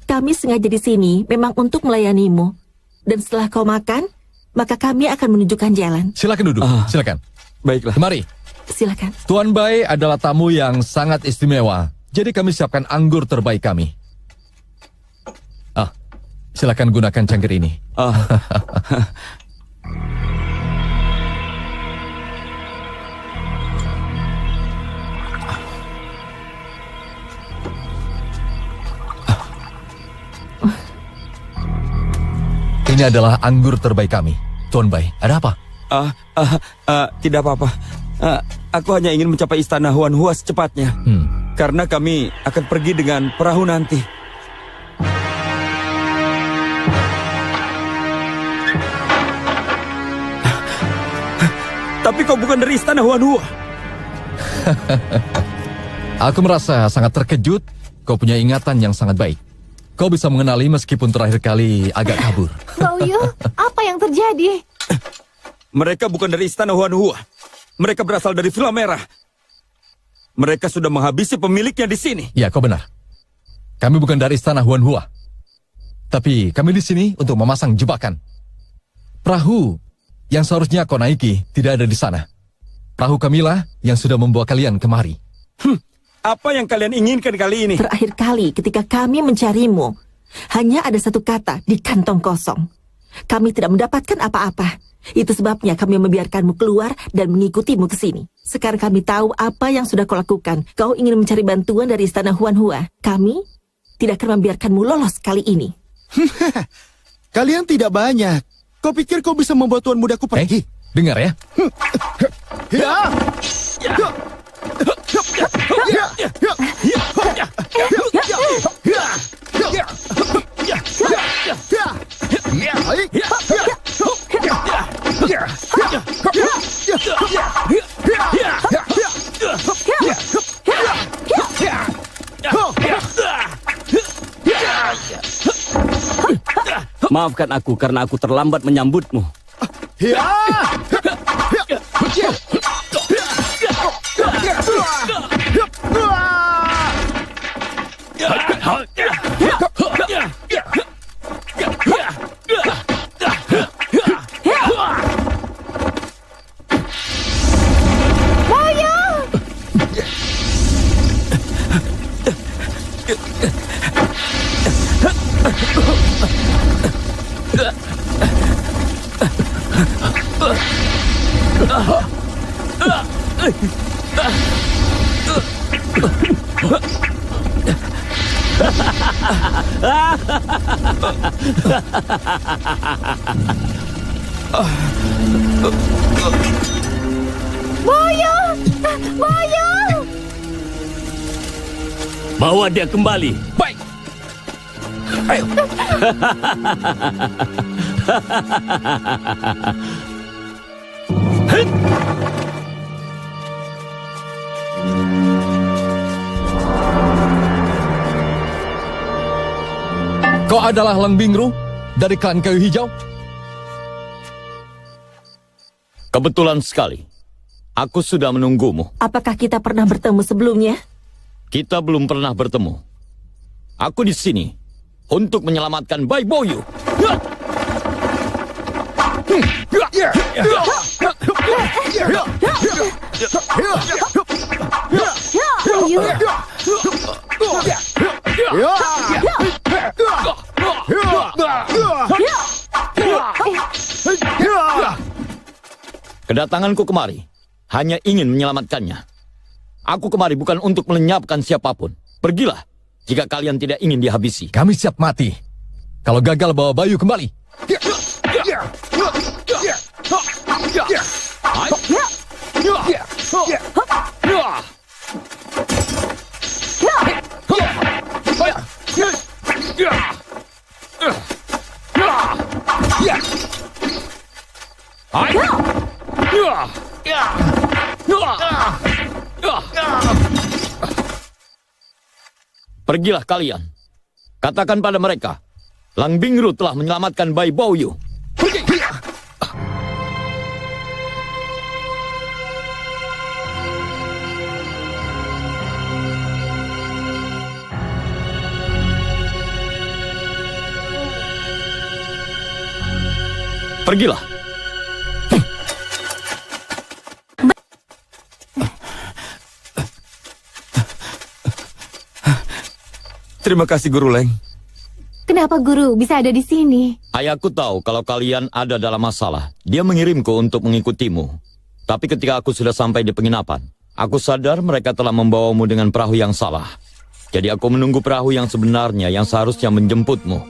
Kami sengaja di sini memang untuk melayanimu. Dan setelah kau makan, maka kami akan menunjukkan jalan. Silakan duduk, silakan. Baiklah. Kemari. Silakan. Tuan Bai adalah tamu yang sangat istimewa. Jadi kami siapkan anggur terbaik kami. Silakan gunakan cangkir ini. Ini adalah anggur terbaik kami. Tuan Bai, ada apa? Tidak apa-apa. Aku hanya ingin mencapai istana Huan Hua secepatnya. Karena kami akan pergi dengan perahu nanti. Tapi kau bukan dari istana Huan Hua. Aku merasa sangat terkejut. Kau punya ingatan yang sangat baik. Kau bisa mengenali meskipun terakhir kali agak kabur. Baoyu, apa yang terjadi? Mereka bukan dari istana Huan Hua. Mereka berasal dari Villa Merah. Mereka sudah menghabisi pemiliknya di sini. Ya, kau benar. Kami bukan dari istana Huan Hua. Tapi kami di sini untuk memasang jebakan. Perahu yang seharusnya kau naiki tidak ada di sana. Perahu kamilah yang sudah membawa kalian kemari. Apa yang kalian inginkan kali ini? Terakhir kali ketika kami mencarimu, hanya ada satu kata di kantong kosong. Kami tidak mendapatkan apa-apa. Itu sebabnya kami membiarkanmu keluar dan mengikutimu ke sini. Sekarang kami tahu apa yang sudah kau lakukan. Kau ingin mencari bantuan dari istana Huan Hua. Kami tidak akan membiarkanmu lolos kali ini. Kalian tidak banyak. Kau pikir kau bisa membuat tuan mudaku pergi? Dengar ya. Maafkan aku karena aku terlambat menyambutmu. Boyo! Boyo! Bawa dia kembali. Baik. Ayo. Kau adalah Lang Bingru dari klan kayu hijau? Kebetulan sekali. Aku sudah menunggumu. Apakah kita pernah bertemu sebelumnya? Kita belum pernah bertemu. Aku di sini untuk menyelamatkan Bai Boyu. Kedatanganku kemari hanya ingin menyelamatkannya. Aku kemari bukan untuk melenyapkan siapapun. Pergilah jika kalian tidak ingin dihabisi. Kami siap mati kalau gagal bawa Bayu kembali. Pergilah kalian. Katakan pada mereka, Lang Bingru telah menyelamatkan Bai Boyu. Pergi. Pergilah. Terima kasih Guru Leng. Kenapa Guru bisa ada di sini? Ayahku tahu kalau kalian ada dalam masalah. Dia mengirimku untuk mengikutimu. Tapi ketika aku sudah sampai di penginapan, aku sadar mereka telah membawamu dengan perahu yang salah. Jadi aku menunggu perahu yang sebenarnya yang seharusnya menjemputmu.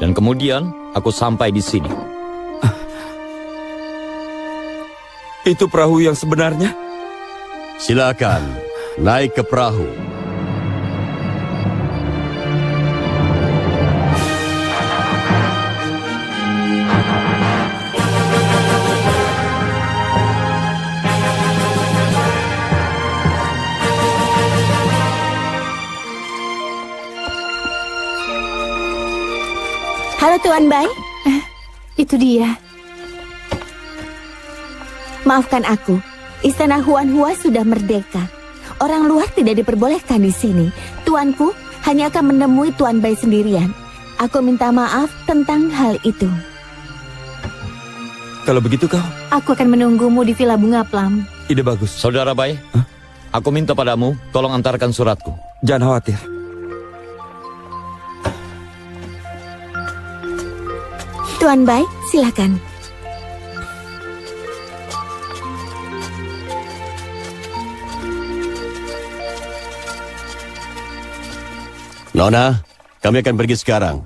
Dan kemudian aku sampai di sini. Itu perahu yang sebenarnya? Silakan, naik ke perahu. Halo Tuan Bai. Itu dia. Maafkan aku. Istana Huan Hua sudah merdeka. Orang luar tidak diperbolehkan di sini. Tuanku hanya akan menemui Tuan Bai sendirian. Aku minta maaf tentang hal itu. Kalau begitu kau? Aku akan menunggumu di Villa Bunga Plum. Ide bagus. Saudara Bai, aku minta padamu, tolong antarkan suratku. Jangan khawatir. Tuan Bai, silakan. Nona, kami akan pergi sekarang.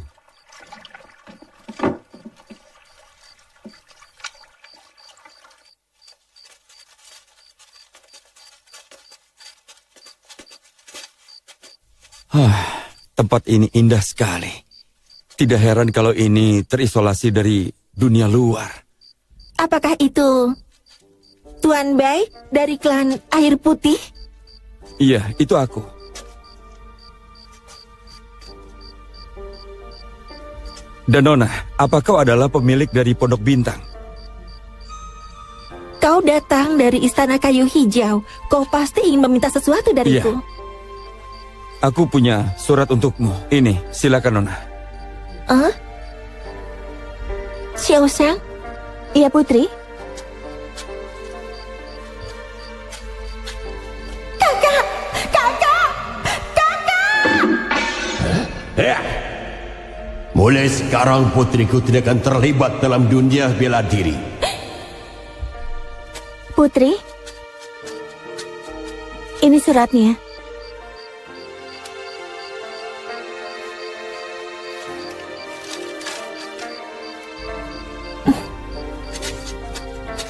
Tempat ini indah sekali. Tidak heran kalau ini terisolasi dari dunia luar. Apakah itu Tuan Bai dari klan Air Putih? Iya, itu aku. Dan Nona, apa kau adalah pemilik dari Pondok Bintang? Kau datang dari Istana Kayu Hijau. Kau pasti ingin meminta sesuatu dariku. Aku punya surat untukmu. Ini, silakan Nona. Xiao Shang? Iya, Putri. Mulai sekarang putriku tidak akan terlibat dalam dunia bela diri. Putri, ini suratnya.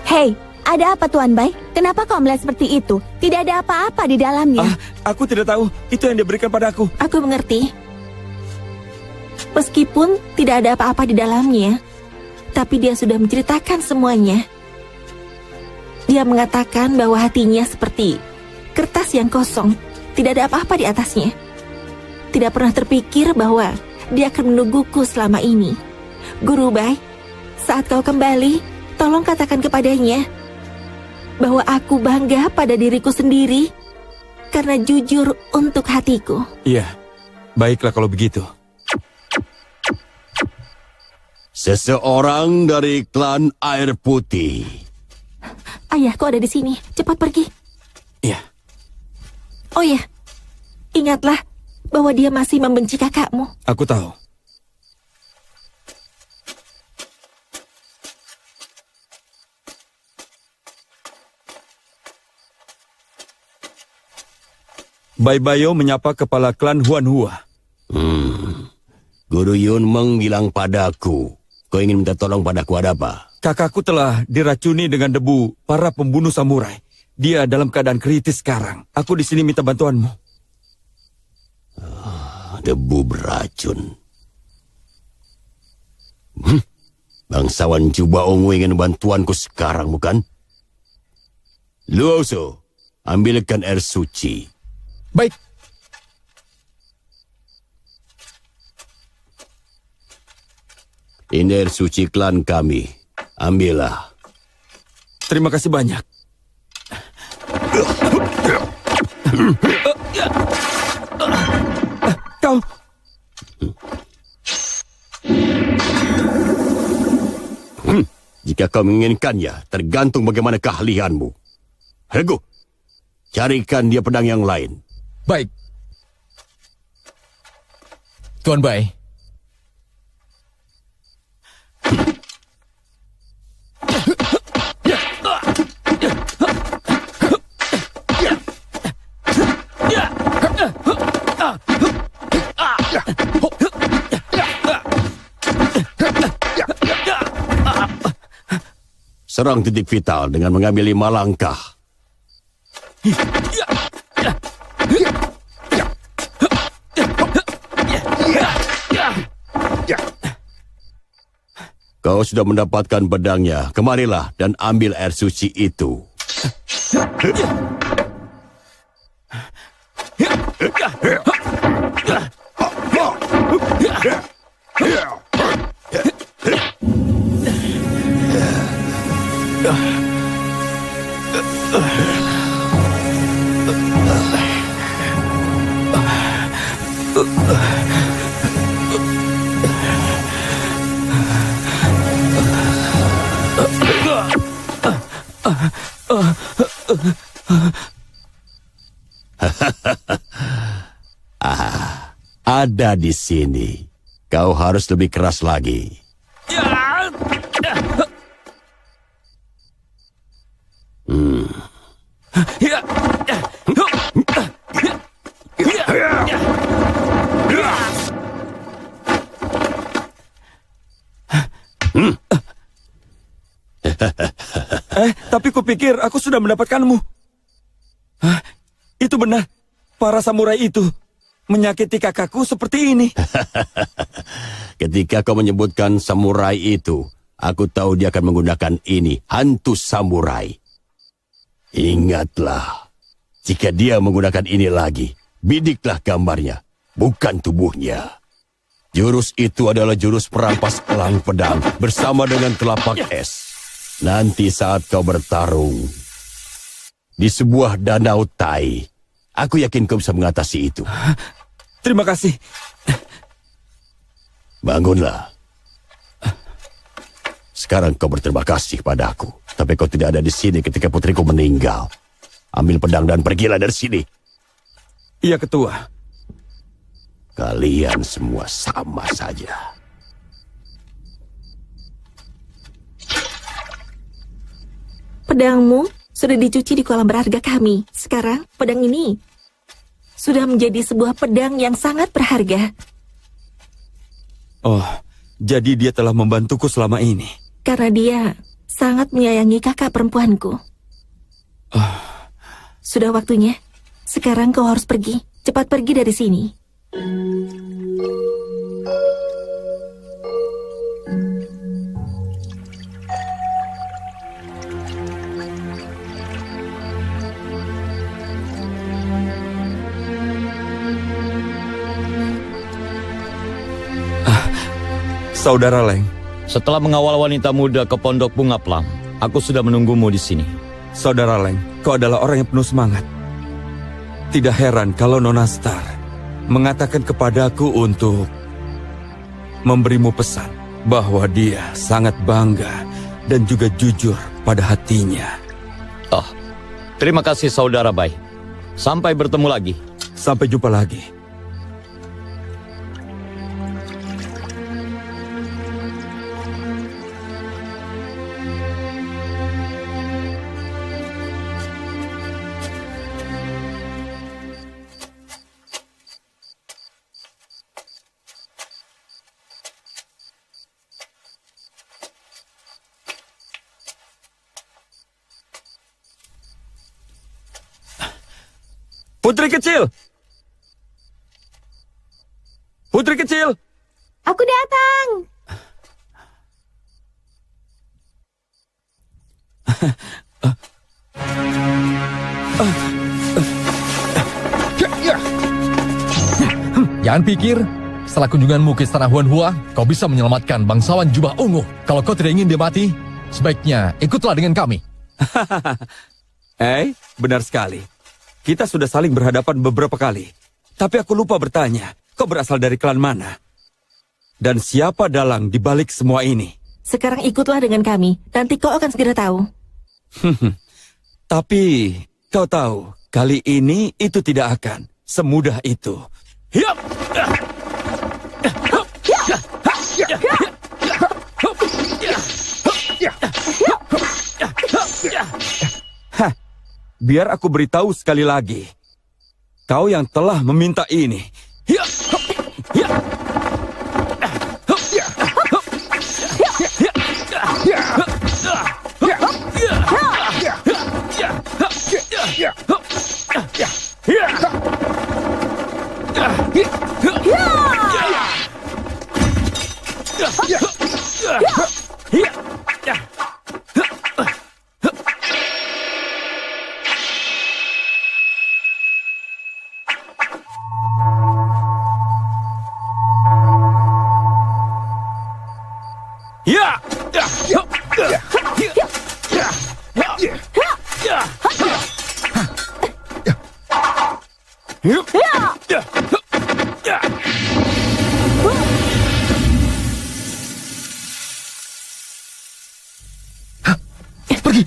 Hei, ada apa Tuan Bai? Kenapa kau melihat seperti itu? Tidak ada apa-apa di dalamnya. Aku tidak tahu. Itu yang diberikan padaku. Aku mengerti. Meskipun tidak ada apa-apa di dalamnya, tapi dia sudah menceritakan semuanya. Dia mengatakan bahwa hatinya seperti kertas yang kosong, tidak ada apa-apa di atasnya. Tidak pernah terpikir bahwa dia akan menungguku selama ini. Guru Bai, saat kau kembali, tolong katakan kepadanya bahwa aku bangga pada diriku sendiri karena jujur untuk hatiku. Iya, baiklah kalau begitu. Seseorang dari klan Air Putih. Ayahku ada di sini. Cepat pergi. Iya. Oh ya, ingatlah bahwa dia masih membenci kakakmu. Aku tahu. Bai Bayo menyapa kepala klan Huanhua. Guru Yun Meng bilang padaku, kau ingin minta tolong padaku, ada apa? Kakakku telah diracuni dengan debu para pembunuh samurai. Dia dalam keadaan kritis sekarang. Aku di sini minta bantuanmu. Debu beracun. Bangsawan Jubah Ungu ingin bantuanku sekarang, bukan? Luoso, ambilkan air suci. Baik. Ini air suci klan kami. Ambillah. Terima kasih banyak. Kau... Jika kau menginginkannya, tergantung bagaimana keahlianmu. Regu, carikan dia pedang yang lain. Baik. Tuan Bai. Serang titik vital dengan mengambil 5 langkah. Kau sudah mendapatkan pedangnya. Kemarilah dan ambil air suci itu. Ada di sini. Kau harus lebih keras lagi. Tapi kupikir aku sudah mendapatkanmu. Itu benar. Para samurai itu menyakiti kakakku seperti ini. Ketika kau menyebutkan samurai itu, aku tahu dia akan menggunakan ini, hantu samurai. Ingatlah, jika dia menggunakan ini lagi, bidiklah gambarnya, bukan tubuhnya. Jurus itu adalah jurus perampas elang pedang bersama dengan telapak es. Nanti saat kau bertarung di sebuah danau Tai, aku yakin kau bisa mengatasi itu. Terima kasih. Bangunlah. Sekarang kau berterima kasih padaku. Tapi kau tidak ada di sini ketika putriku meninggal. Ambil pedang dan pergilah dari sini. Iya, Ketua. Kalian semua sama saja. Pedangmu sudah dicuci di kolam berharga kami. Sekarang pedang ini sudah menjadi sebuah pedang yang sangat berharga. Oh, jadi dia telah membantuku selama ini. Karena dia sangat menyayangi kakak perempuanku. Sudah waktunya. Sekarang kau harus pergi. Cepat pergi dari sini. Saudara Leng, Setelah mengawal wanita muda ke pondok bunga plam, aku sudah menunggumu di sini. Saudara Leng, kau adalah orang yang penuh semangat. Tidak heran kalau Nona Star mengatakan kepadaku untuk memberimu pesan bahwa dia sangat bangga dan juga jujur pada hatinya. Oh, terima kasih saudara Bai. Sampai bertemu lagi. Sampai jumpa lagi. Putri kecil! Putri kecil! Aku datang. Jangan pikir, setelah kunjunganmu ke Istana Huanhua, kau bisa menyelamatkan bangsawan jubah ungu. Kalau kau tidak ingin dia mati, sebaiknya ikutlah dengan kami. Benar sekali. Kita sudah saling berhadapan beberapa kali. Tapi aku lupa bertanya, kau berasal dari klan mana? Dan siapa dalang di balik semua ini? Sekarang ikutlah dengan kami. Nanti kau akan segera tahu. Tapi, kau tahu, kali ini itu tidak akan semudah itu. Hiap! Hah, biar aku beritahu sekali lagi. Kau yang telah meminta ini. Hiap! Hiap! Pergi.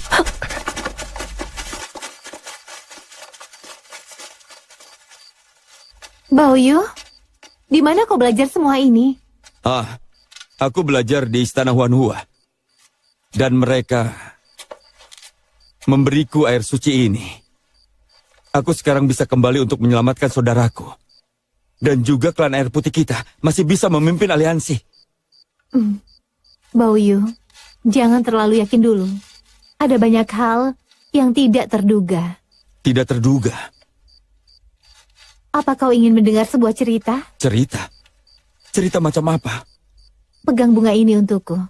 Baoyu, di mana kau belajar semua ini? Aku belajar di Istana Huanhua. Dan mereka memberiku air suci ini. Aku sekarang bisa kembali untuk menyelamatkan saudaraku. Dan juga klan air putih kita masih bisa memimpin aliansi. Baoyu, jangan terlalu yakin dulu. Ada banyak hal yang tidak terduga. Tidak terduga. Apa kau ingin mendengar sebuah cerita? Cerita? Cerita macam apa? Pegang bunga ini untukku.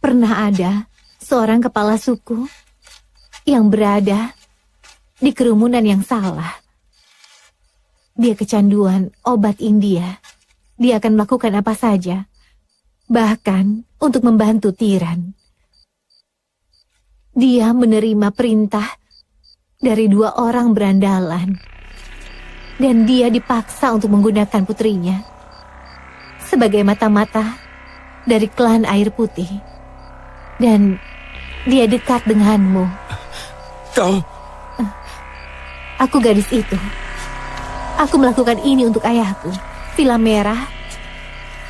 Pernah ada seorang kepala suku yang berada di kerumunan yang salah. dia kecanduan obat India. Dia akan melakukan apa saja, bahkan untuk membantu Tiran. Dia menerima perintah dari 2 orang berandalan, dan dia dipaksa untuk menggunakan putrinya sebagai mata-mata dari klan Air Putih. Dan dia dekat denganmu. Kau... Aku gadis itu. Aku melakukan ini untuk ayahku. Villa Merah,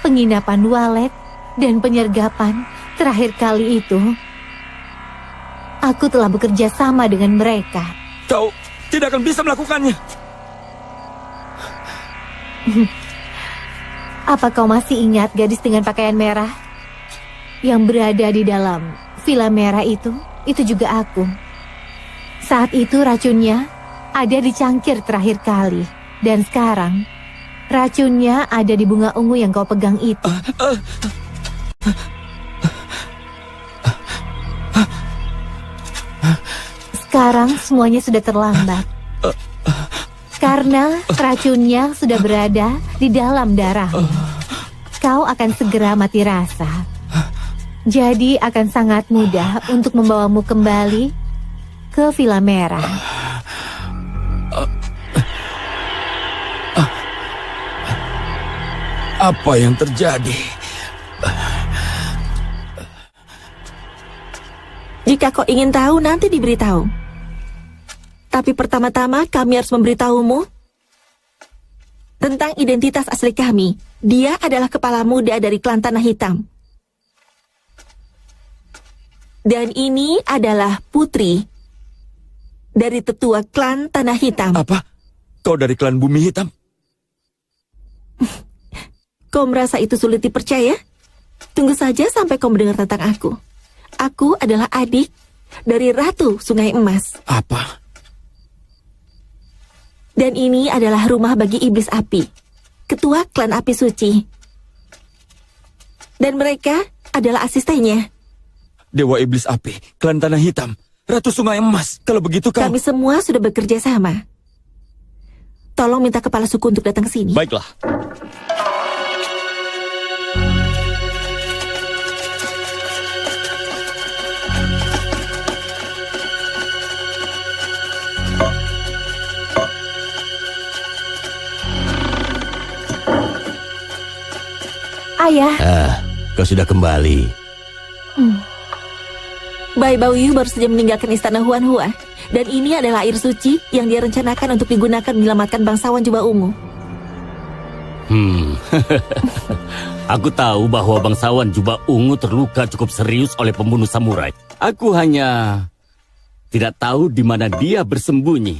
penginapan walet, dan penyergapan. Terakhir kali itu, aku telah bekerja sama dengan mereka. Kau tidak akan bisa melakukannya. Apa kau masih ingat gadis dengan pakaian merah yang berada di dalam Villa Merah itu? Itu juga aku. Saat itu racunnya ada di cangkir terakhir kali. Dan sekarang racunnya ada di bunga ungu yang kau pegang itu. Sekarang semuanya sudah terlambat. Karena racunnya sudah berada di dalam darahmu. Kau akan segera mati rasa. Jadi akan sangat mudah untuk membawamu kembali ke Villa Merah. Apa yang terjadi? Jika kau ingin tahu, nanti diberitahu. Tapi pertama-tama kami harus memberitahumu tentang identitas asli kami. Dia adalah kepala muda dari klan Tanah Hitam. Dan ini adalah putri dari tetua klan Tanah Hitam. Apa? Kau dari klan Bumi Hitam? Kau merasa itu sulit dipercaya? Tunggu saja sampai kau mendengar tentang aku. Aku adalah adik dari Ratu Sungai Emas. Apa? Dan ini adalah rumah bagi iblis api, ketua klan api suci. Dan mereka adalah asistennya. Dewa Iblis Api, klan Tanah Hitam, Ratu Sungai Emas. Kalau begitu kau... Kami semua sudah bekerja sama. Tolong minta kepala suku untuk datang ke sini. Baiklah. Ayah. Kau sudah kembali. Bai Baoyu baru saja meninggalkan istana Huanhua. Dan ini adalah air suci yang dia rencanakan untuk digunakan menyelamatkan bangsawan jubah ungu. Aku tahu bahwa bangsawan jubah ungu terluka cukup serius oleh pembunuh samurai. Aku hanya tidak tahu di mana dia bersembunyi.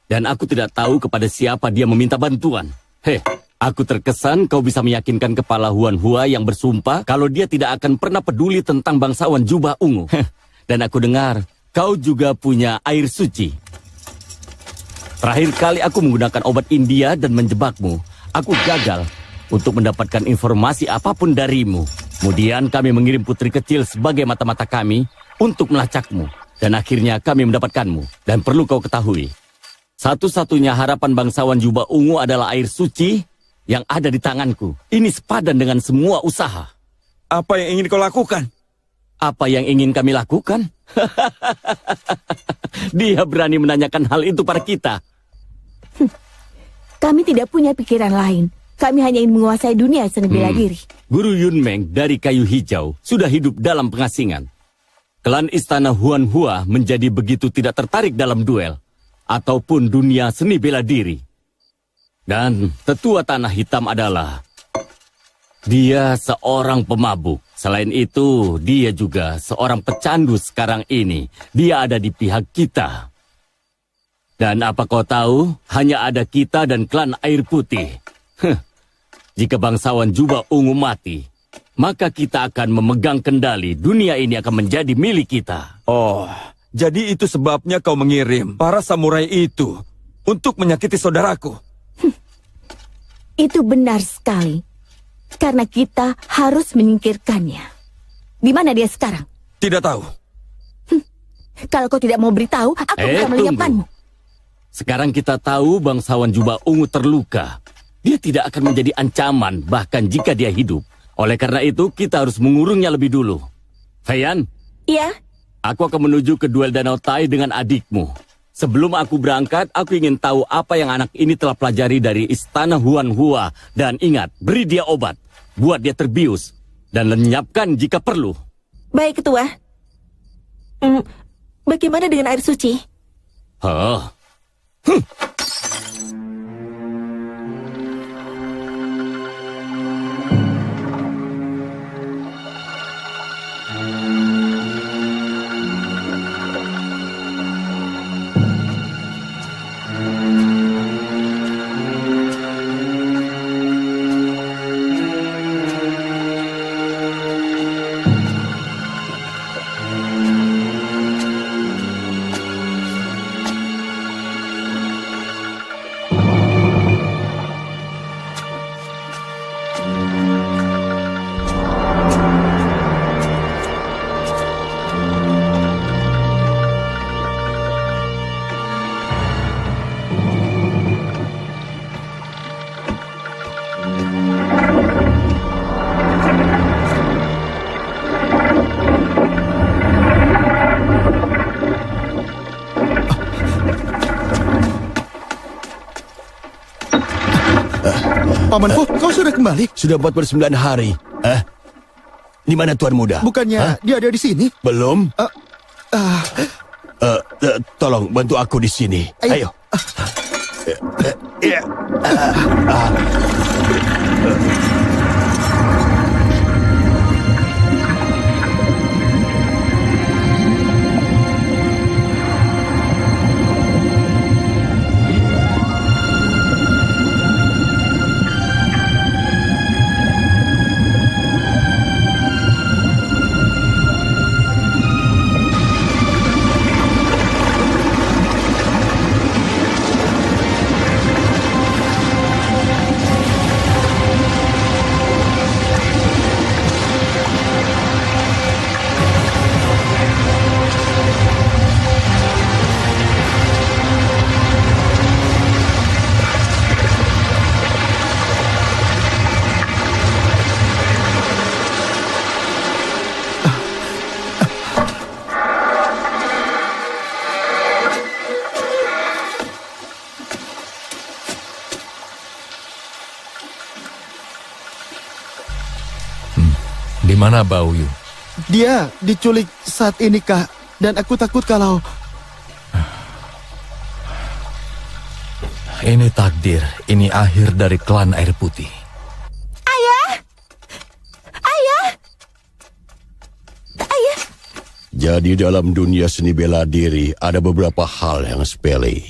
Dan aku tidak tahu kepada siapa dia meminta bantuan. Aku terkesan kau bisa meyakinkan kepala Huanhua yang bersumpah kalau dia tidak akan pernah peduli tentang bangsawan jubah ungu. Dan aku dengar kau juga punya air suci. Terakhir kali aku menggunakan obat India dan menjebakmu. Aku gagal untuk mendapatkan informasi apapun darimu. Kemudian kami mengirim putri kecil sebagai mata-mata kami untuk melacakmu. Dan akhirnya kami mendapatkanmu. Dan perlu kau ketahui, satu-satunya harapan bangsawan jubah ungu adalah air suci yang ada di tanganku. Ini sepadan dengan semua usaha. Apa yang ingin kau lakukan? Apa yang ingin kami lakukan? Dia berani menanyakan hal itu pada kita. Kami tidak punya pikiran lain. Kami hanya ingin menguasai dunia seni bela diri. Guru Yunmeng dari Kayu Hijau sudah hidup dalam pengasingan. Klan Istana Huanhua menjadi begitu tidak tertarik dalam duel ataupun dunia seni bela diri. Dan tetua Tanah Hitam adalah dia seorang pemabuk. Selain itu, dia juga seorang pecandu sekarang ini. Dia ada di pihak kita. Dan apa kau tahu? Hanya ada kita dan klan Air Putih. Jika bangsawan jubah ungu mati, maka kita akan memegang kendali. Dunia ini akan menjadi milik kita. Oh, jadi itu sebabnya kau mengirim para samurai itu untuk menyakiti saudaraku. Itu benar sekali. Karena kita harus menyingkirkannya. Di mana dia sekarang? Tidak tahu. Kalau kau tidak mau beritahu, aku bisa melenyapkanmu. Sekarang kita tahu bangsawan jubah ungu terluka. Dia tidak akan menjadi ancaman bahkan jika dia hidup. Oleh karena itu, kita harus mengurungnya lebih dulu. Feiyan? Iya? Aku akan menuju ke duel Danau Tai dengan adikmu. Sebelum aku berangkat, aku ingin tahu apa yang anak ini telah pelajari dari Istana Huan Hua. Dan ingat, beri dia obat. Buat dia terbius. Dan lenyapkan jika perlu. Baik, Ketua. Bagaimana dengan air suci? Pamanku, kau sudah kembali? Sudah 49 hari. Di mana Tuan Muda? Bukannya dia ada di sini? Belum. Tolong bantu aku di sini. Ayo. Di mana Baoyu? Dia diculik saat ini, Kak. Dan aku takut kalau... Ini takdir, ini akhir dari klan Air Putih. Ayah! Ayah! Ayah! Jadi dalam dunia seni bela diri ada beberapa hal yang sepele.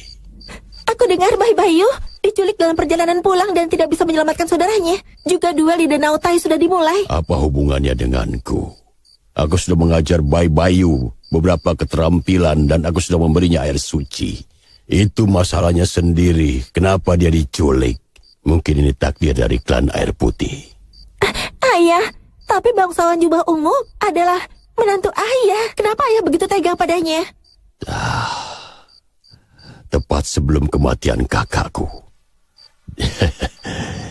Aku dengar Bayu diculik dalam perjalanan pulang dan tidak bisa menyelamatkan saudaranya. Juga duel di Danau Tai sudah dimulai. Apa hubungannya denganku? Aku sudah mengajar Bayu beberapa keterampilan dan aku sudah memberinya air suci. Itu masalahnya sendiri. Kenapa dia diculik? Mungkin ini takdir dari klan Air Putih. Ayah, tapi bangsawan jubah ungu adalah menantu ayah. Kenapa ayah begitu tega padanya? Tepat sebelum kematian kakakku.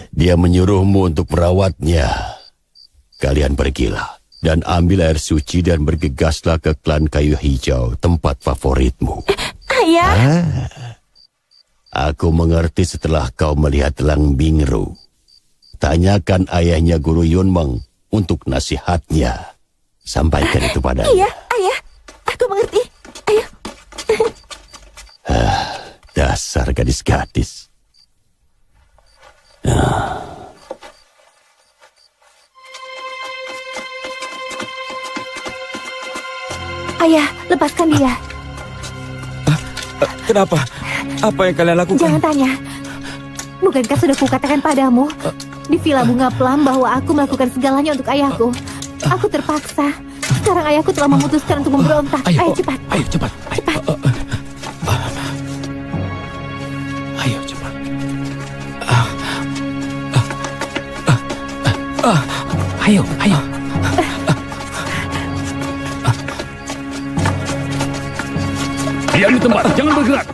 Dia menyuruhmu untuk merawatnya. Kalian pergilah dan ambil air suci dan bergegaslah ke klan kayu hijau, tempat favoritmu. Ayah. Aku mengerti setelah kau melihat Lang Bingru. Tanyakan ayahnya Guru Yunmeng untuk nasihatnya. Sampaikan itu padanya. Iya, ayah. Aku mengerti. Ayo. Dasar gadis-gadis. Ayah, lepaskan dia. Kenapa? Apa yang kalian lakukan? Jangan tanya. Bukankah sudah kukatakan padamu di Villa Bunga Plam bahwa aku melakukan segalanya untuk ayahku? Aku terpaksa. Sekarang ayahku telah memutuskan untuk memberontak. Ayo cepat. Ayo cepat. Cepat. Ayo cepat. Ayo. Diam di tempat, jangan bergerak.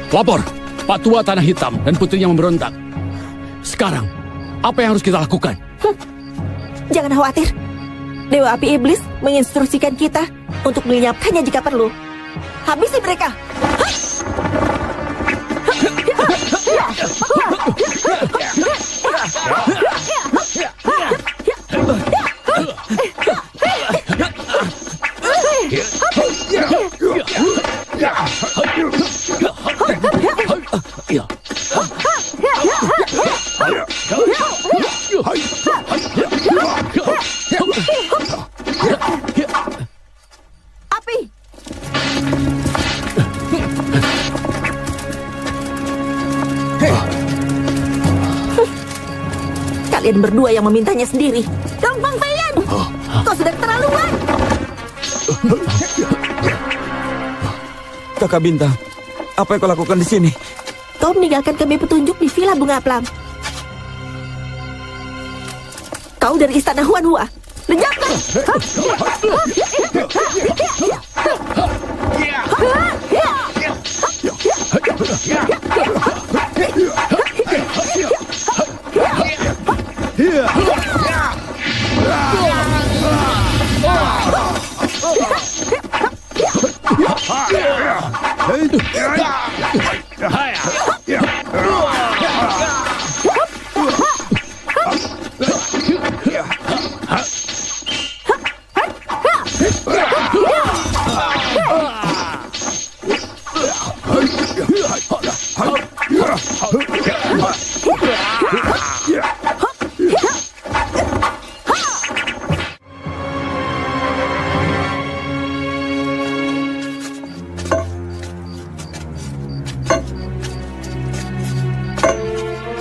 Lapor, Pak Tua Tanah Hitam dan putrinya memberontak. Sekarang, apa yang harus kita lakukan? Jangan khawatir. Dewa Api Iblis menginstruksikan kita untuk melenyapkannya jika perlu. Habisi mereka. Api. Kalian berdua yang memintanya sendiri. Dong Bang Feyan, kau sudah keterlaluan. Kakak Bintang, apa yang kau lakukan di sini? Kau meninggalkan kami petunjuk di Villa Bunga Plam. Kau dari Istana Huanhua. Lenyapkan!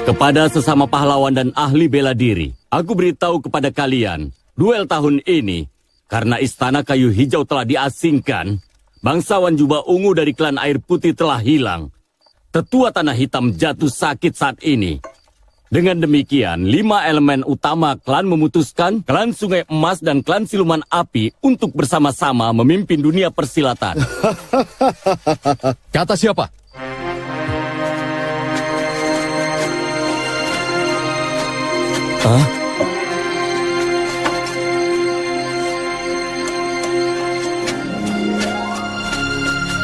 Kepada sesama pahlawan dan ahli bela diri, aku beritahu kepada kalian, duel tahun ini, karena Istana Kayu Hijau telah diasingkan, bangsawan Jubah Ungu dari klan Air Putih telah hilang. Tetua Tanah Hitam jatuh sakit saat ini. Dengan demikian, 5 elemen utama klan memutuskan klan Sungai Emas dan klan Siluman Api untuk bersama-sama memimpin dunia persilatan. Kata siapa? Hah?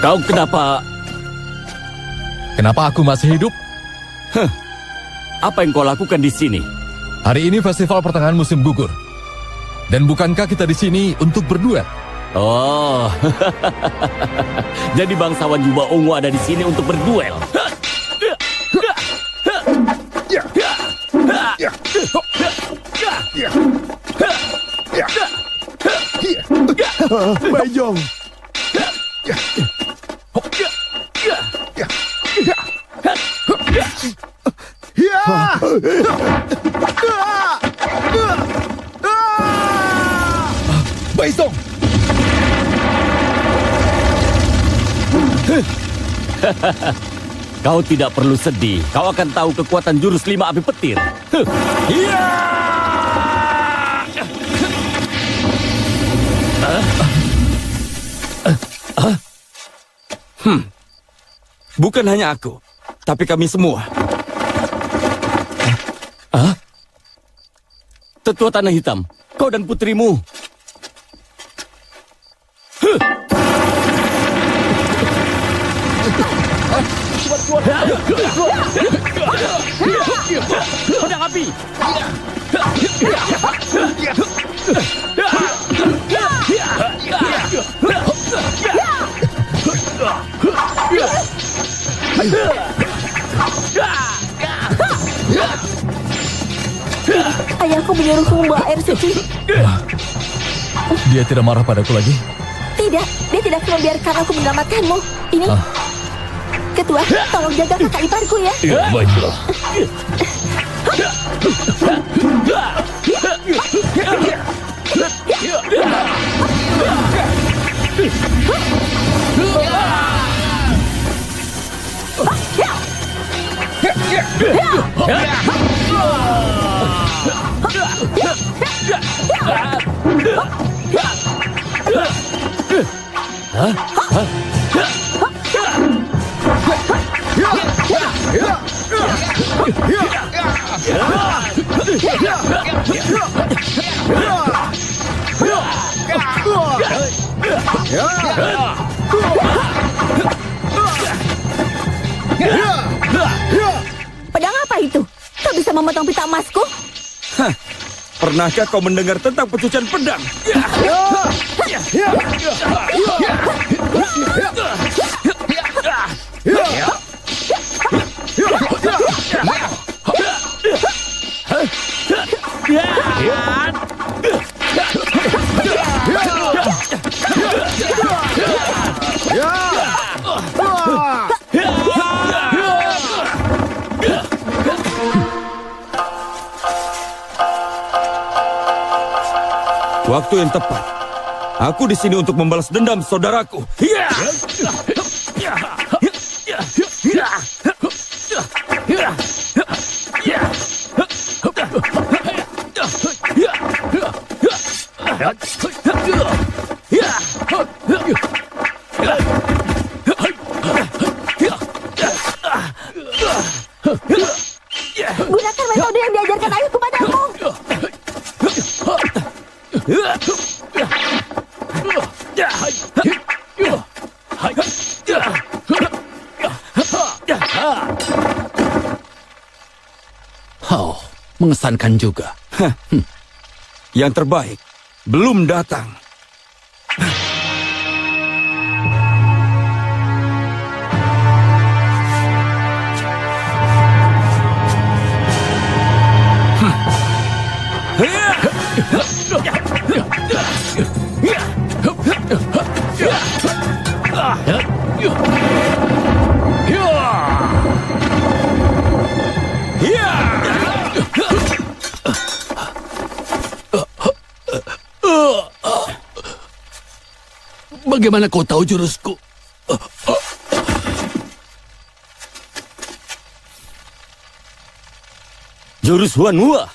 Kau kenapa? Kenapa aku masih hidup? Apa yang kau lakukan di sini? Hari ini festival pertengahan musim gugur. Dan bukankah kita di sini untuk berduel? Oh, jadi bangsawan Jubah Ungu ada di sini untuk berduel. Baijong. Baizong! Kau tidak perlu sedih. Kau akan tahu kekuatan jurus 5 api petir. Bukan hanya aku, tapi kami semua. Tetua Tanah Hitam, kau dan putrimu. Pedang api. Ayahku menyuruhku membawa air suci. Dia tidak marah padaku lagi? Tidak, dia tidak akan membiarkan aku menyelamatkanmu. Ini, Ketua, tolong jaga kakak iparku ya. Baiklah. Pedang apa itu? Kau bisa memotong pita emasku? Pernahkah kau mendengar tentang pecucan pedang? Waktu yang tepat. Aku di sini untuk membalas dendam saudaraku. Gunakan metode yang diajarkan ayahku padamu. Oh, mengesankan juga. Yang terbaik belum datang. Bagaimana kau tahu jurusku? Jurus Huan Hua.